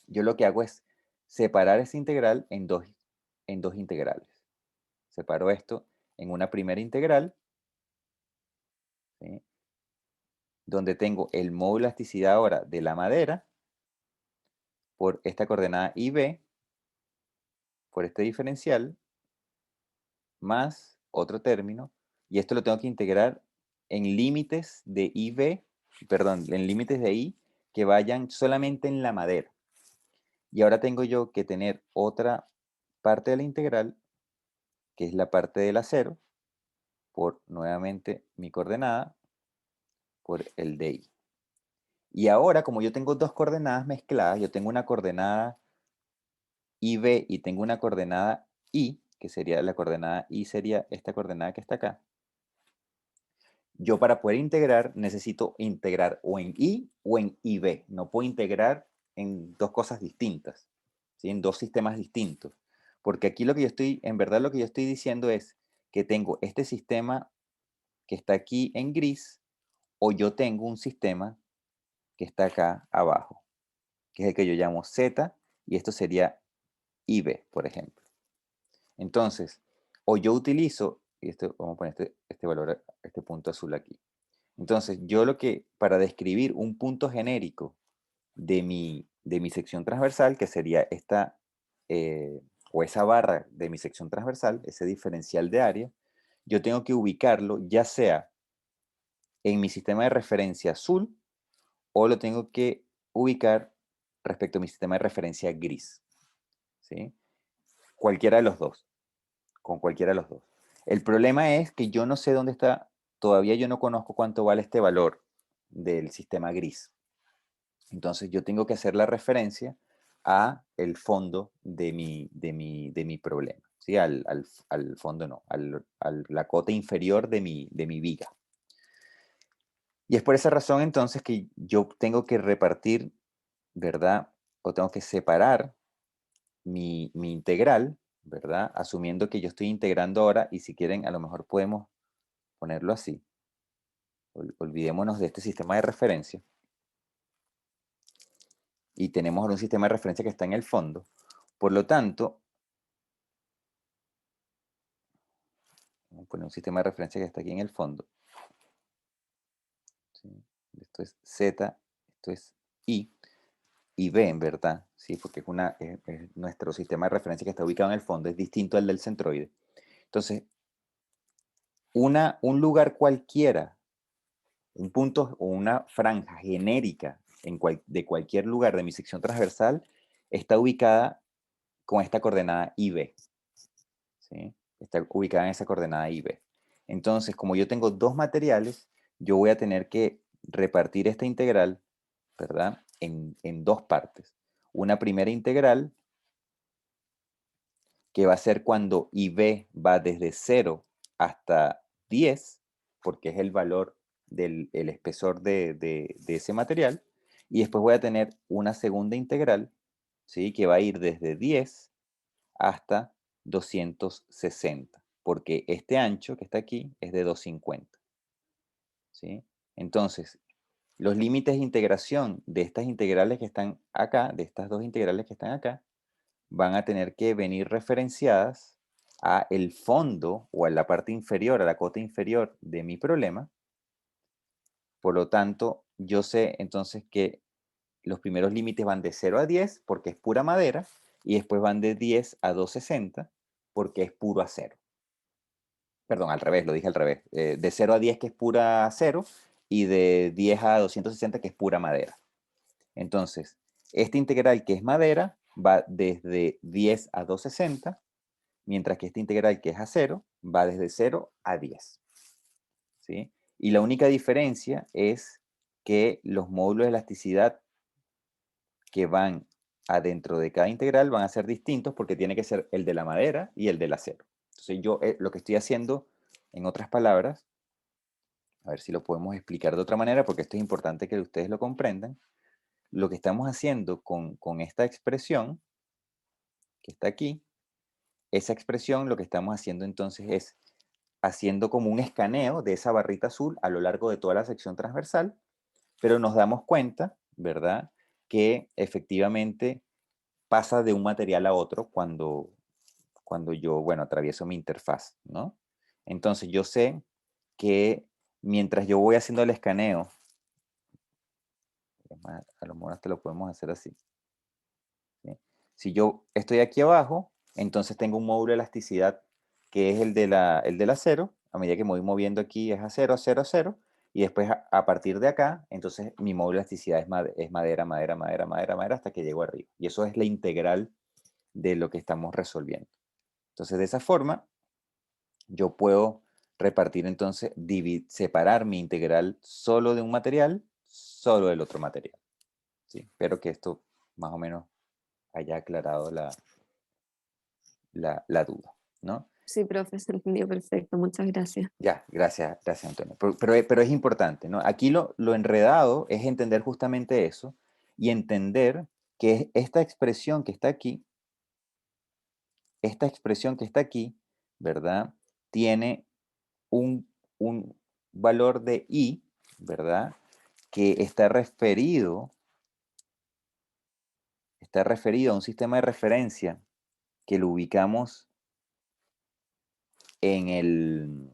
yo lo que hago es separar esa integral en dos integrales. Separo esto en una primera integral, ¿sí? Donde tengo el módulo de elasticidad ahora de la madera por esta coordenada IB, por este diferencial, más otro término, y esto lo tengo que integrar en límites de IB, perdón, en límites de I que vayan solamente en la madera. Y ahora tengo yo que tener otra parte de la integral, que es la parte del acero, por nuevamente mi coordenada, por el de I. Y ahora, como yo tengo dos coordenadas mezcladas, yo tengo una coordenada IB y tengo una coordenada I, que sería la coordenada I, sería esta coordenada que está acá. Yo para poder integrar necesito integrar o en I o en IB. No puedo integrar en dos cosas distintas, ¿sí? En dos sistemas distintos. Porque aquí lo que yo estoy, en verdad lo que yo estoy diciendo es que tengo este sistema que está aquí en gris o yo tengo un sistema que está acá abajo, que es el que yo llamo Z y esto sería IB, por ejemplo. Entonces, o yo utilizo, y esto, vamos a poner este valor, este punto azul aquí. Entonces, yo lo que, para describir un punto genérico de mi sección transversal, que sería esta, o esa barra de mi sección transversal, ese diferencial de área, yo tengo que ubicarlo ya sea en mi sistema de referencia azul o lo tengo que ubicar respecto a mi sistema de referencia gris, ¿sí? Cualquiera de los dos, con cualquiera de los dos. El problema es que yo no sé dónde está, todavía yo no conozco cuánto vale este valor del sistema gris. Entonces yo tengo que hacer la referencia a el fondo de mi problema, ¿sí? Al fondo no, la cota inferior de mi viga. Y es por esa razón entonces que yo tengo que repartir, ¿verdad? O tengo que separar mi integral, ¿verdad? Asumiendo que yo estoy integrando ahora y si quieren a lo mejor podemos ponerlo así. Olvidémonos de este sistema de referencia. Y tenemos ahora un sistema de referencia que está en el fondo. Por lo tanto, vamos a poner un sistema de referencia que está aquí en el fondo. ¿Sí? Esto es Z, esto es I y B en verdad, ¿sí? Porque es nuestro sistema de referencia que está ubicado en el fondo, es distinto al del centroide. Entonces, un lugar cualquiera, un punto o una franja genérica de cualquier lugar de mi sección transversal está ubicada con esta coordenada IB. ¿Sí? Está ubicada en esa coordenada IB. Entonces, como yo tengo dos materiales, yo voy a tener que repartir esta integral, ¿verdad? En dos partes. Una primera integral, que va a ser cuando IB va desde 0 hasta 10, porque es el valor del el espesor de ese material. Y después voy a tener una segunda integral, ¿sí? Que va a ir desde 10 hasta 260, porque este ancho que está aquí es de 250. ¿Sí? Entonces, los límites de integración de estas integrales que están acá, de estas dos integrales que están acá, van a tener que venir referenciadas a el fondo o a la parte inferior, a la cota inferior de mi problema. Por lo tanto, yo sé entonces que los primeros límites van de 0 a 10 porque es pura madera y después van de 10 a 260 porque es puro acero. Perdón, al revés, lo dije al revés. De 0 a 10 que es pura acero y de 10 a 260 que es pura madera. Entonces, este integral que es madera va desde 10 a 260, mientras que este integral que es acero va desde 0 a 10. ¿Sí? Y la única diferencia es que los módulos de elasticidad que van adentro de cada integral van a ser distintos porque tiene que ser el de la madera y el del acero. Entonces yo lo que estoy haciendo, en otras palabras, a ver si lo podemos explicar de otra manera porque esto es importante que ustedes lo comprendan. Lo que estamos haciendo con esta expresión que está aquí, esa expresión lo que estamos haciendo entonces es haciendo como un escaneo de esa barrita azul a lo largo de toda la sección transversal, pero nos damos cuenta, ¿verdad?, que efectivamente pasa de un material a otro cuando yo, bueno, atravieso mi interfaz, ¿no? Entonces yo sé que mientras yo voy haciendo el escaneo, a lo mejor hasta lo podemos hacer así, ¿sí? Si yo estoy aquí abajo, entonces tengo un módulo de elasticidad que es el del acero. A medida que me voy moviendo aquí es acero, acero, acero. Y después a partir de acá, entonces mi módulo de elasticidad es madera, madera, madera, madera, madera, hasta que llego arriba. Y eso es la integral de lo que estamos resolviendo. Entonces, de esa forma, yo puedo repartir entonces, separar mi integral solo de un material, solo del otro material. ¿Sí? Espero que esto más o menos haya aclarado la duda, ¿no? Sí, profe, se entendió perfecto. Muchas gracias. Ya, gracias, gracias Antonio. Pero es importante, ¿no? Aquí lo enredado es entender justamente eso y entender que esta expresión que está aquí, ¿verdad? Tiene un valor de I, ¿verdad? Que está referido a un sistema de referencia que lo ubicamos en el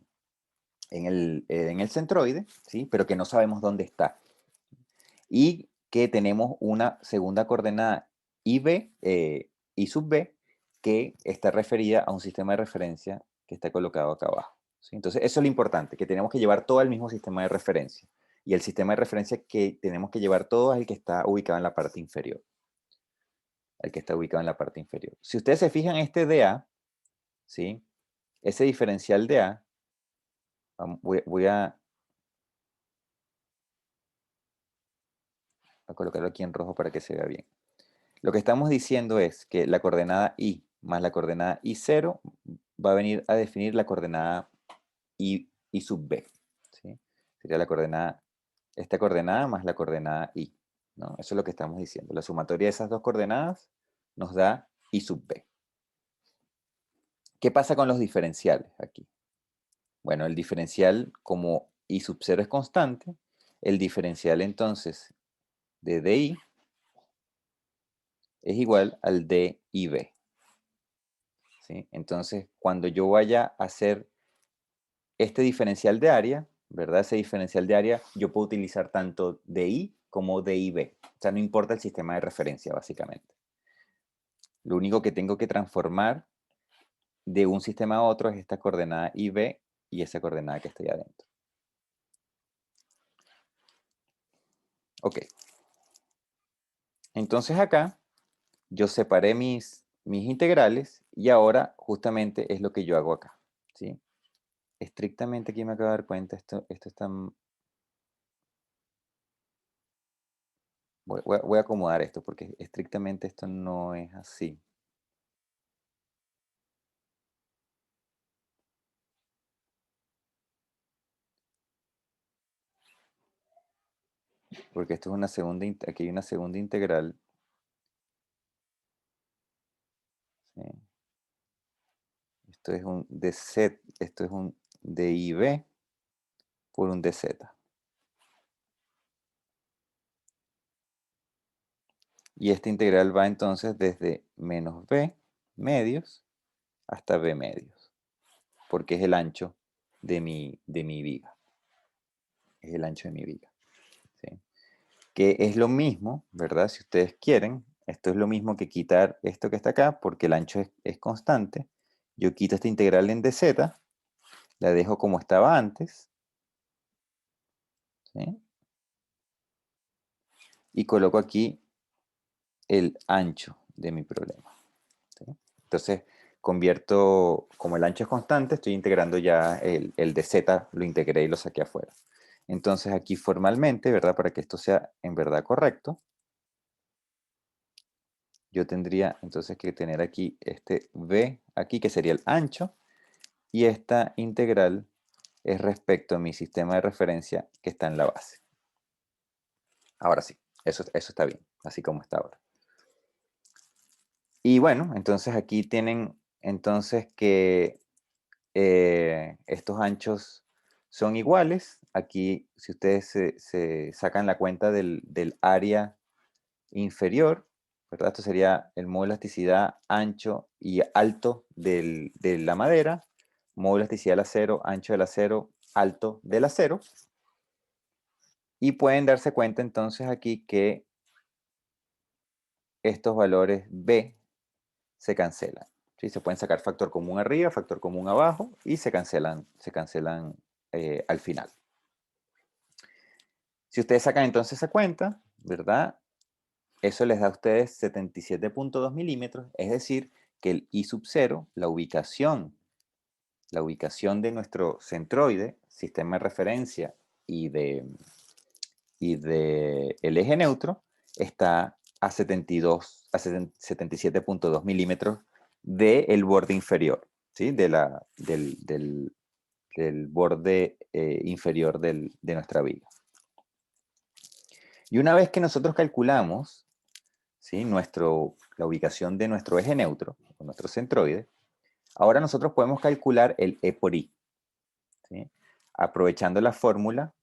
centroide, ¿sí? Pero que no sabemos dónde está. Y que tenemos una segunda coordenada IB, I sub B, que está referida a un sistema de referencia que está colocado acá abajo. ¿Sí? Entonces, eso es lo importante, que tenemos que llevar todo al mismo sistema de referencia. Y el sistema de referencia que tenemos que llevar todo es el que está ubicado en la parte inferior. El que está ubicado en la parte inferior. Si ustedes se fijan, este DA, ¿sí? Ese diferencial DA, voy a colocarlo aquí en rojo para que se vea bien. Lo que estamos diciendo es que la coordenada I más la coordenada I0 va a venir a definir la coordenada I sub B. ¿Sí? Sería esta coordenada más la coordenada I. ¿No? Eso es lo que estamos diciendo. La sumatoria de esas dos coordenadas nos da I sub B. ¿Qué pasa con los diferenciales aquí? Bueno, el diferencial, como I sub 0 es constante, el diferencial entonces de DI es igual al de IB. ¿Sí? Entonces, cuando yo vaya a hacer este diferencial de área, ¿verdad? Ese diferencial de área, yo puedo utilizar tanto DI como DIB. O sea, no importa el sistema de referencia, básicamente. Lo único que tengo que transformar de un sistema a otro es esta coordenada IB y esa coordenada que está ahí adentro. Ok. Entonces acá yo separé mis integrales y ahora justamente es lo que yo hago acá. ¿Sí? Estrictamente aquí me acabo de dar cuenta, esto está... Voy a acomodar esto porque estrictamente esto no es así. Porque esto es una segunda, aquí hay una segunda integral. ¿Sí? Esto es un dz, esto es un dIB por un dz. Y esta integral va entonces desde menos b medios hasta b medios, porque es el ancho de mi viga. Es el ancho de mi viga. ¿Sí? Que es lo mismo, ¿verdad? Si ustedes quieren, esto es lo mismo que quitar esto que está acá, porque el ancho es constante. Yo quito esta integral en dz, la dejo como estaba antes, ¿sí? Y coloco aquí el ancho de mi problema, ¿sí? Entonces, convierto, como el ancho es constante, estoy integrando ya el dz, lo integré y lo saqué afuera. Entonces, aquí formalmente, ¿verdad? Para que esto sea en verdad correcto, yo tendría entonces que tener aquí este b aquí, que sería el ancho, y esta integral es respecto a mi sistema de referencia que está en la base. Ahora sí, eso está bien, así como está ahora. Y bueno, entonces aquí tienen entonces que estos anchos son iguales. Aquí, si ustedes se sacan la cuenta del área inferior, ¿verdad? Esto sería el modo de elasticidad ancho y alto de la madera, modo de elasticidad del acero, ancho del acero, alto del acero. Y pueden darse cuenta entonces aquí que estos valores B se cancelan. ¿Sí? Se pueden sacar factor común arriba, factor común abajo y se cancelan al final. Si ustedes sacan entonces esa cuenta, ¿verdad? Eso les da a ustedes 77.2 milímetros, es decir, que el I sub 0, la ubicación de nuestro centroide, sistema de referencia y de el eje neutro, está a 77.2 milímetros del borde inferior, ¿sí? Del borde inferior de nuestra viga. Y una vez que nosotros calculamos, ¿sí? La ubicación de nuestro eje neutro, o nuestro centroide, ahora nosotros podemos calcular el E por I, ¿sí? Aprovechando la fórmula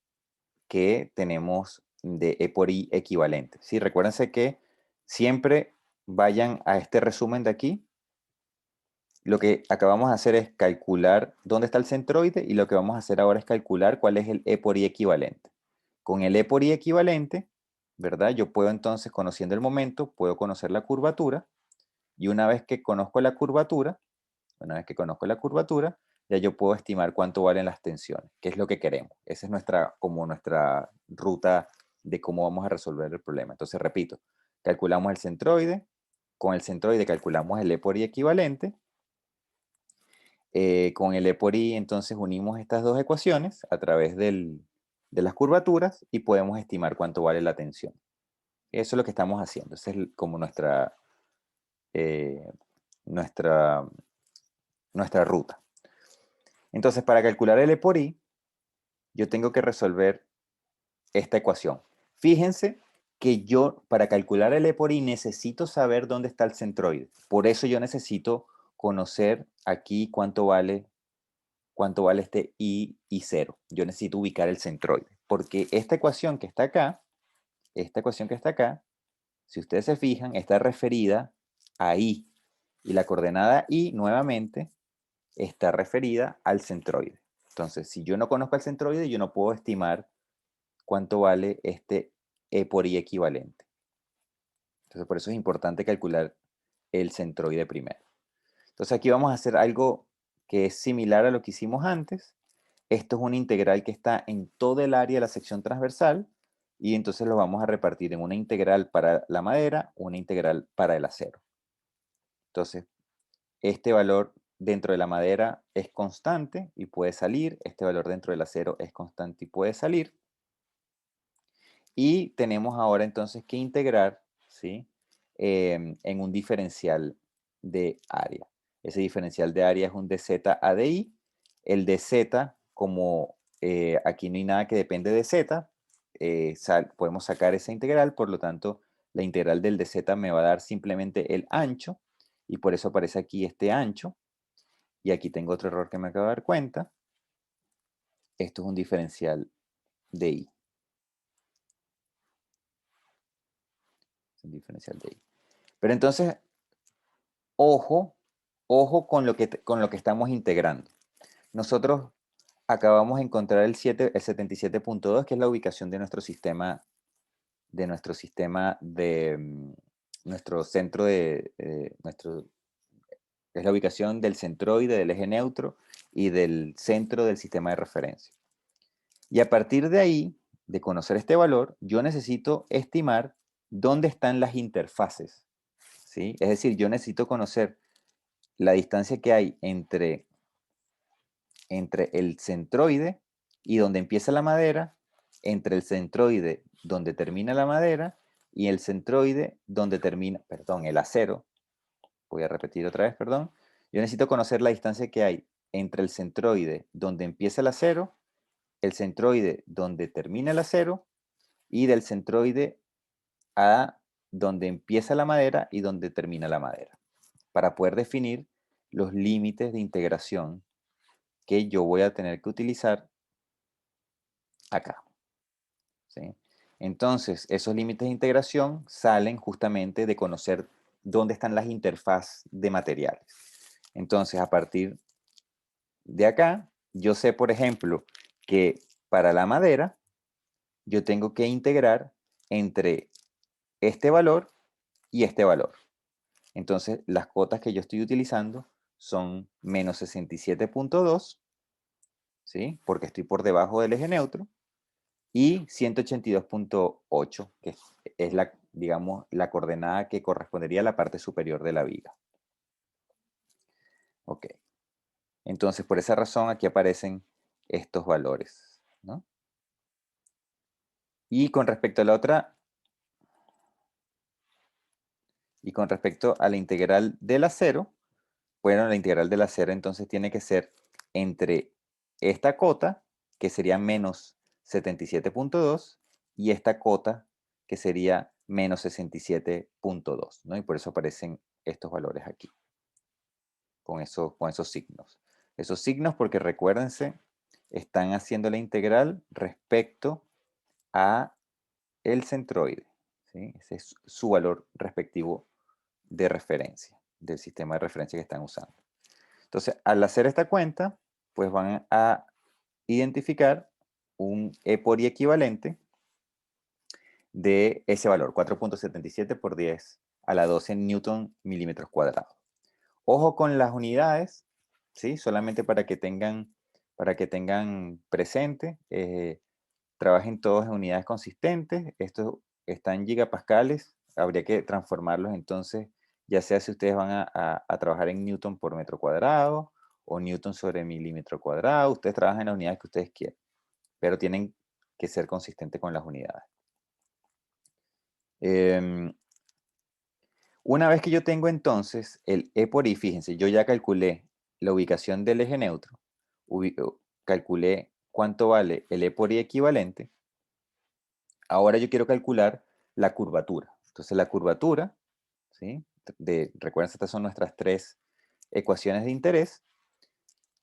que tenemos de E por I equivalente. ¿Sí? Recuérdense que siempre vayan a este resumen de aquí. Lo que acabamos de hacer es calcular dónde está el centroide y lo que vamos a hacer ahora es calcular cuál es el E por I equivalente. Con el E por I equivalente, ¿verdad? Yo puedo entonces, conociendo el momento, puedo conocer la curvatura y una vez que conozco la curvatura, ya yo puedo estimar cuánto valen las tensiones, que es lo que queremos. Esa es nuestra ruta de cómo vamos a resolver el problema. Entonces, repito, calculamos el centroide, con el centroide calculamos el E por I equivalente, con el E por I entonces unimos estas dos ecuaciones a través de las curvaturas y podemos estimar cuánto vale la tensión. Eso es lo que estamos haciendo. Esa es como nuestra ruta. Entonces, para calcular el E por I, yo tengo que resolver esta ecuación. Fíjense que yo, para calcular el E por I, necesito saber dónde está el centroide. Por eso yo necesito conocer aquí cuánto vale este I0. Yo necesito ubicar el centroide. Porque esta ecuación que está acá, si ustedes se fijan, está referida a I. Y la coordenada I, nuevamente, está referida al centroide. Entonces, si yo no conozco el centroide, yo no puedo estimar cuánto vale este E por I equivalente. Entonces, por eso es importante calcular el centroide primero. Entonces, aquí vamos a hacer algo que es similar a lo que hicimos antes. Esto es una integral que está en todo el área de la sección transversal y entonces lo vamos a repartir en una integral para la madera, una integral para el acero. Entonces, este valor dentro de la madera es constante y puede salir. Este valor dentro del acero es constante y puede salir. Y tenemos ahora entonces que integrar, ¿sí? En un diferencial de área. Ese diferencial de área es un dz a dI. El dz, como aquí no hay nada que depende de z, podemos sacar esa integral, por lo tanto, la integral del dz me va a dar simplemente el ancho, y por eso aparece aquí este ancho. Y aquí tengo otro error que me acabo de dar cuenta. Esto es un diferencial de I. el diferencial de I. Pero entonces, ojo con lo que estamos integrando. Nosotros acabamos de encontrar el 77.2, que es la ubicación de nuestro sistema, nuestro centro es la ubicación del centroide, del eje neutro y del centro del sistema de referencia. Y a partir de ahí, de conocer este valor, yo necesito estimar dónde están las interfaces, ¿sí? Es decir, yo necesito conocer la distancia que hay entre el centroide y donde empieza la madera, entre el centroide donde termina la madera y el centroide donde termina, perdón, el acero. Voy a repetir otra vez, perdón. Yo necesito conocer la distancia que hay entre el centroide donde empieza el acero, el centroide donde termina el acero y del centroide a donde empieza la madera y donde termina la madera, para poder definir los límites de integración que yo voy a tener que utilizar acá, ¿sí? Entonces, esos límites de integración salen justamente de conocer dónde están las interfaces de materiales. Entonces, a partir de acá, yo sé, por ejemplo, que para la madera, yo tengo que integrar entre este valor y este valor. Entonces, las cotas que yo estoy utilizando son menos 67.2, ¿sí? Porque estoy por debajo del eje neutro, y 182.8, que es la, digamos, la coordenada que correspondería a la parte superior de la viga. Ok. Entonces, por esa razón, aquí aparecen estos valores, ¿no? Y con respecto a la otra, y con respecto a la integral del acero, bueno, la integral del acero entonces tiene que ser entre esta cota, que sería menos 77.2, y esta cota, que sería menos 67.2, ¿no? Y por eso aparecen estos valores aquí, con esos signos. Esos signos, porque recuérdense, están haciendo la integral respecto a el centroide, ¿sí? Ese es su valor respectivo de referencia, del sistema de referencia que están usando. Entonces, al hacer esta cuenta, pues van a identificar un E por I equivalente de ese valor, 4.77 por 10 a la 12 newton milímetros cuadrados. Ojo con las unidades, ¿sí? Solamente para que tengan presente, trabajen todos en unidades consistentes. Esto está en gigapascales, habría que transformarlos entonces, ya sea si ustedes van a trabajar en newton por metro cuadrado o newton sobre milímetro cuadrado, ustedes trabajan en las unidades que ustedes quieran, pero tienen que ser consistentes con las unidades. Una vez que yo tengo entonces el E por I, fíjense, yo ya calculé la ubicación del eje neutro, calculé cuánto vale el E por I equivalente. Ahora yo quiero calcular la curvatura. Entonces la curvatura, ¿sí? Recuerden, estas son nuestras tres ecuaciones de interés.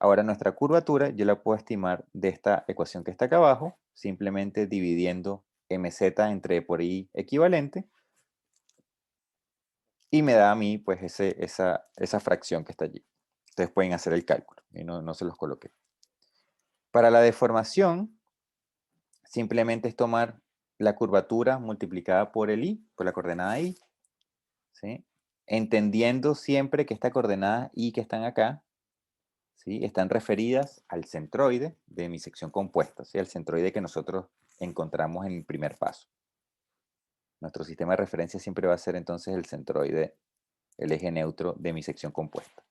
Ahora nuestra curvatura yo la puedo estimar de esta ecuación que está acá abajo, simplemente dividiendo mz entre E por I equivalente, y me da a mí pues esa fracción que está allí. Ustedes pueden hacer el cálculo, y no se los coloqué. Para la deformación, simplemente es tomar la curvatura multiplicada por el I, por la coordenada I, ¿sí? Entendiendo siempre que esta coordenada I que están acá, ¿sí? Están referidas al centroide de mi sección compuesta, ¿sí? Al centroide que nosotros encontramos en el primer paso. Nuestro sistema de referencia siempre va a ser entonces el centroide, el eje neutro de mi sección compuesta.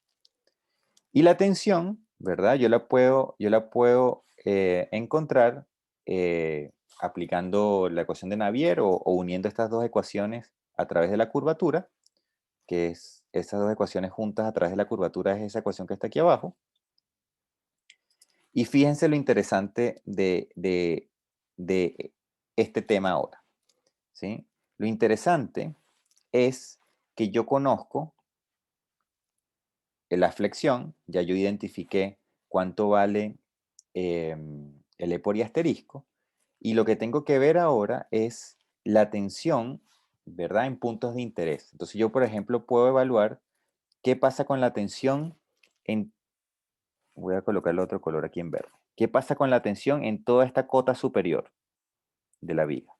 Y la tensión, ¿verdad? Yo la puedo encontrar aplicando la ecuación de Navier o uniendo estas dos ecuaciones a través de la curvatura, que es esas dos ecuaciones juntas a través de la curvatura, es esa ecuación que está aquí abajo. Y fíjense lo interesante de este tema ahora, ¿sí? Lo interesante es que yo conozco la flexión, ya yo identifiqué cuánto vale el E por I asterisco, y lo que tengo que ver ahora es la tensión ¿verdad? En puntos de interés. Entonces yo, por ejemplo, puedo evaluar qué pasa con la tensión en... Voy a colocar el otro color aquí en verde. ¿Qué pasa con la tensión en toda esta cota superior de la viga?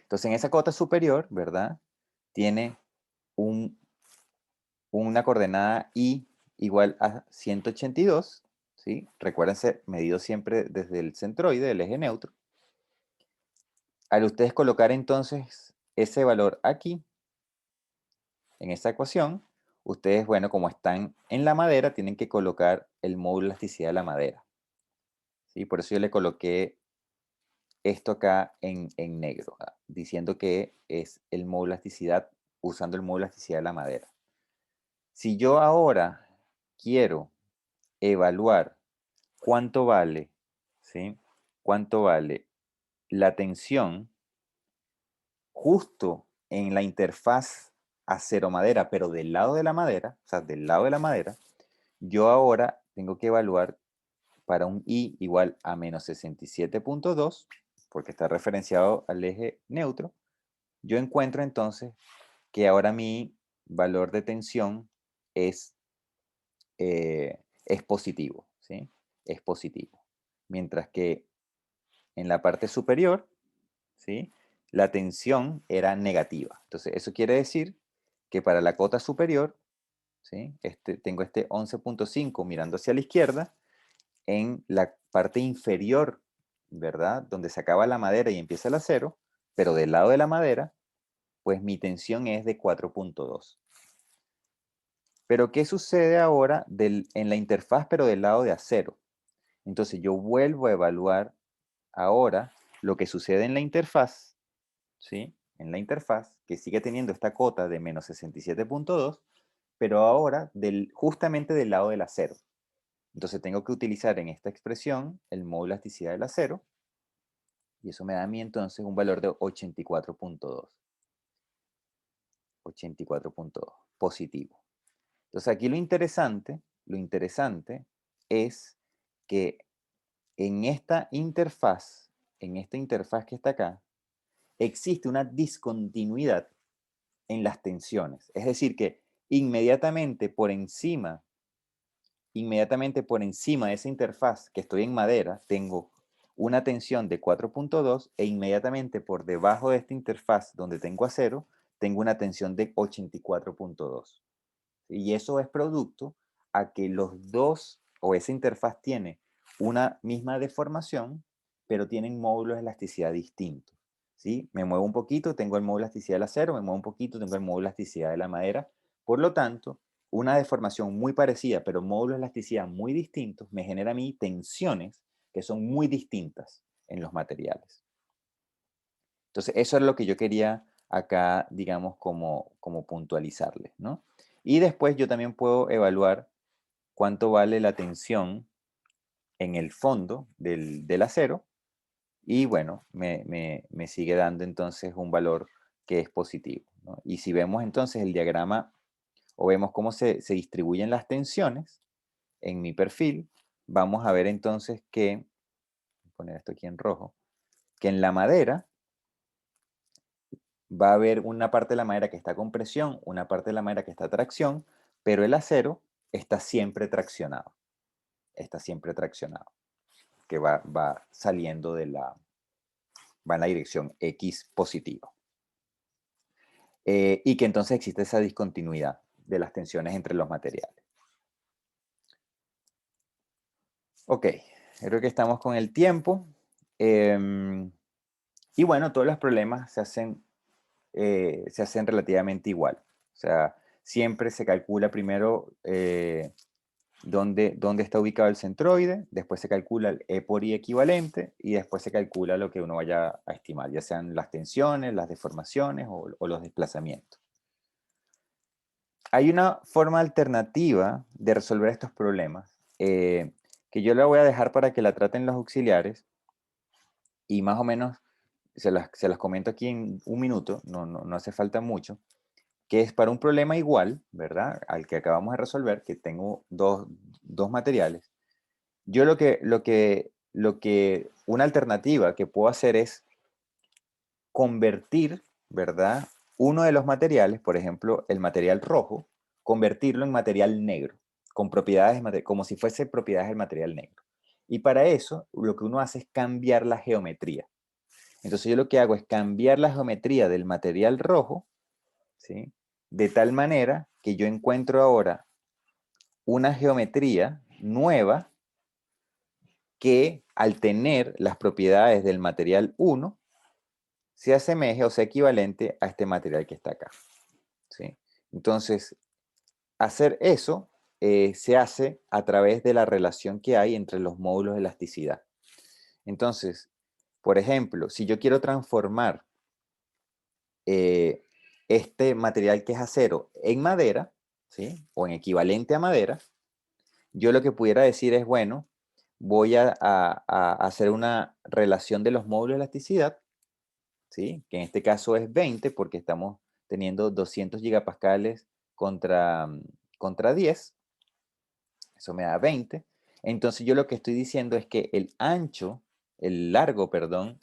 Entonces en esa cota superior, ¿verdad? Tiene una coordenada I igual a 182, ¿sí? Recuérdense, medido siempre desde el centroide, del eje neutro. Al ustedes colocar entonces ese valor aquí, en esta ecuación, ustedes, bueno, como están en la madera, tienen que colocar el módulo de elasticidad de la madera. ¿Sí? Por eso yo le coloqué esto acá en negro, diciendo que es el módulo de elasticidad, usando el módulo de elasticidad de la madera. Si yo ahora quiero evaluar cuánto vale, ¿sí? Cuánto vale la tensión justo en la interfaz acero-madera, pero del lado de la madera, o sea, del lado de la madera, yo ahora tengo que evaluar para un I igual a menos 67.2, porque está referenciado al eje neutro, yo encuentro entonces que ahora mi valor de tensión es positivo, ¿sí? Es positivo. Mientras que en la parte superior, ¿sí? La tensión era negativa. Entonces, eso quiere decir que para la cota superior, ¿sí? Tengo este 11.5 mirando hacia la izquierda, en la parte inferior, ¿verdad? Donde se acaba la madera y empieza el acero, pero del lado de la madera, pues mi tensión es de 4.2. Pero ¿qué sucede ahora en la interfaz, pero del lado de acero? Entonces yo vuelvo a evaluar ahora lo que sucede en la interfaz, ¿sí? En la interfaz, que sigue teniendo esta cota de menos 67.2, pero ahora justamente del lado del acero. Entonces tengo que utilizar en esta expresión el módulo de elasticidad del acero, y eso me da a mí entonces un valor de 84.2. 84.2, positivo. Entonces aquí lo interesante es que en esta interfaz que está acá, existe una discontinuidad en las tensiones. Es decir, que inmediatamente por encima de esa interfaz que estoy en madera, tengo una tensión de 4.2 e inmediatamente por debajo de esta interfaz donde tengo acero, tengo una tensión de 84.2. Y eso es producto a que los dos, o esa interfaz tiene una misma deformación, pero tienen módulos de elasticidad distintos. ¿Sí? Me muevo un poquito, tengo el módulo de elasticidad del acero, me muevo un poquito, tengo el módulo de elasticidad de la madera. Por lo tanto, una deformación muy parecida, pero módulos de elasticidad muy distintos, me genera a mí tensiones que son muy distintas en los materiales. Entonces, eso es lo que yo quería acá, digamos, como puntualizarles, ¿no? Y después yo también puedo evaluar cuánto vale la tensión en el fondo del acero y bueno, me sigue dando entonces un valor que es positivo, ¿no? Y si vemos entonces el diagrama o vemos cómo se distribuyen las tensiones en mi perfil, vamos a ver entonces que, voy a poner esto aquí en rojo, que en la madera va a haber una parte de la madera que está con presión, una parte de la madera que está a tracción, pero el acero está siempre traccionado. Está siempre traccionado, que va saliendo va en la dirección X positiva. Y que entonces existe esa discontinuidad de las tensiones entre los materiales. Ok, creo que estamos con el tiempo. Y bueno, todos los problemas se hacen relativamente igual. O sea, siempre se calcula primero dónde está ubicado el centroide, después se calcula el E por I equivalente y después se calcula lo que uno vaya a estimar, ya sean las tensiones, las deformaciones o los desplazamientos. Hay una forma alternativa de resolver estos problemas que yo la voy a dejar para que la traten los auxiliares y más o menos se las comento aquí en un minuto, no hace falta mucho, que es para un problema igual, ¿verdad? Al que acabamos de resolver, que tengo dos materiales. Yo una alternativa que puedo hacer es convertir, ¿verdad? Uno de los materiales, por ejemplo, el material rojo, convertirlo en material negro, con propiedades, como si fuese propiedades del material negro. Y para eso, lo que uno hace es cambiar la geometría. Entonces yo lo que hago es cambiar la geometría del material rojo, ¿sí? De tal manera que yo encuentro ahora una geometría nueva que al tener las propiedades del material 1, se asemeje o sea equivalente a este material que está acá, ¿sí? Entonces, hacer eso se hace a través de la relación que hay entre los módulos de elasticidad. Entonces, por ejemplo, si yo quiero transformar este material que es acero en madera, ¿sí? O en equivalente a madera, yo lo que pudiera decir es, bueno, voy a hacer una relación de los módulos de elasticidad, ¿sí? Que en este caso es 20 porque estamos teniendo 200 gigapascales contra 10. Eso me da 20. Entonces yo lo que estoy diciendo es que el ancho, el largo,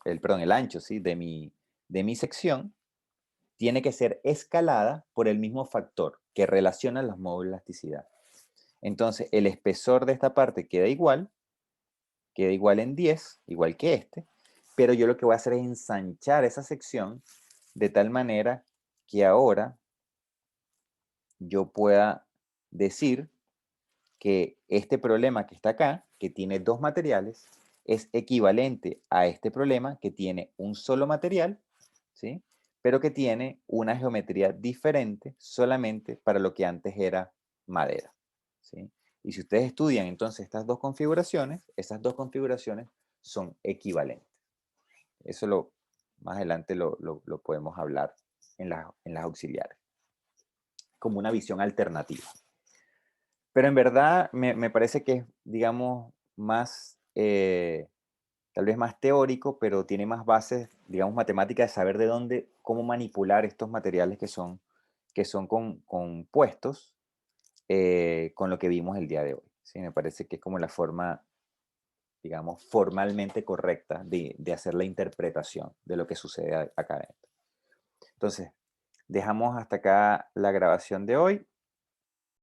el ancho, ¿sí? de mi sección tiene que ser escalada por el mismo factor que relaciona los módulos de elasticidad. Entonces el espesor de esta parte queda igual en 10, igual que este, pero yo lo que voy a hacer es ensanchar esa sección de tal manera que ahora yo pueda decir que este problema que está acá, que tiene dos materiales, es equivalente a este problema que tiene un solo material, ¿sí? Pero que tiene una geometría diferente solamente para lo que antes era madera, ¿sí? Y si ustedes estudian entonces estas dos configuraciones, esas dos configuraciones son equivalentes. Eso más adelante lo podemos hablar en las auxiliares, como una visión alternativa. Pero en verdad me parece que es, digamos, más, tal vez más teórico, pero tiene más bases, digamos, matemáticas de saber de dónde, cómo manipular estos materiales que son compuestos con lo que vimos el día de hoy. ¿Sí? Me parece que es como la forma, digamos, formalmente correcta de hacer la interpretación de lo que sucede acá adentro. Entonces, dejamos hasta acá la grabación de hoy.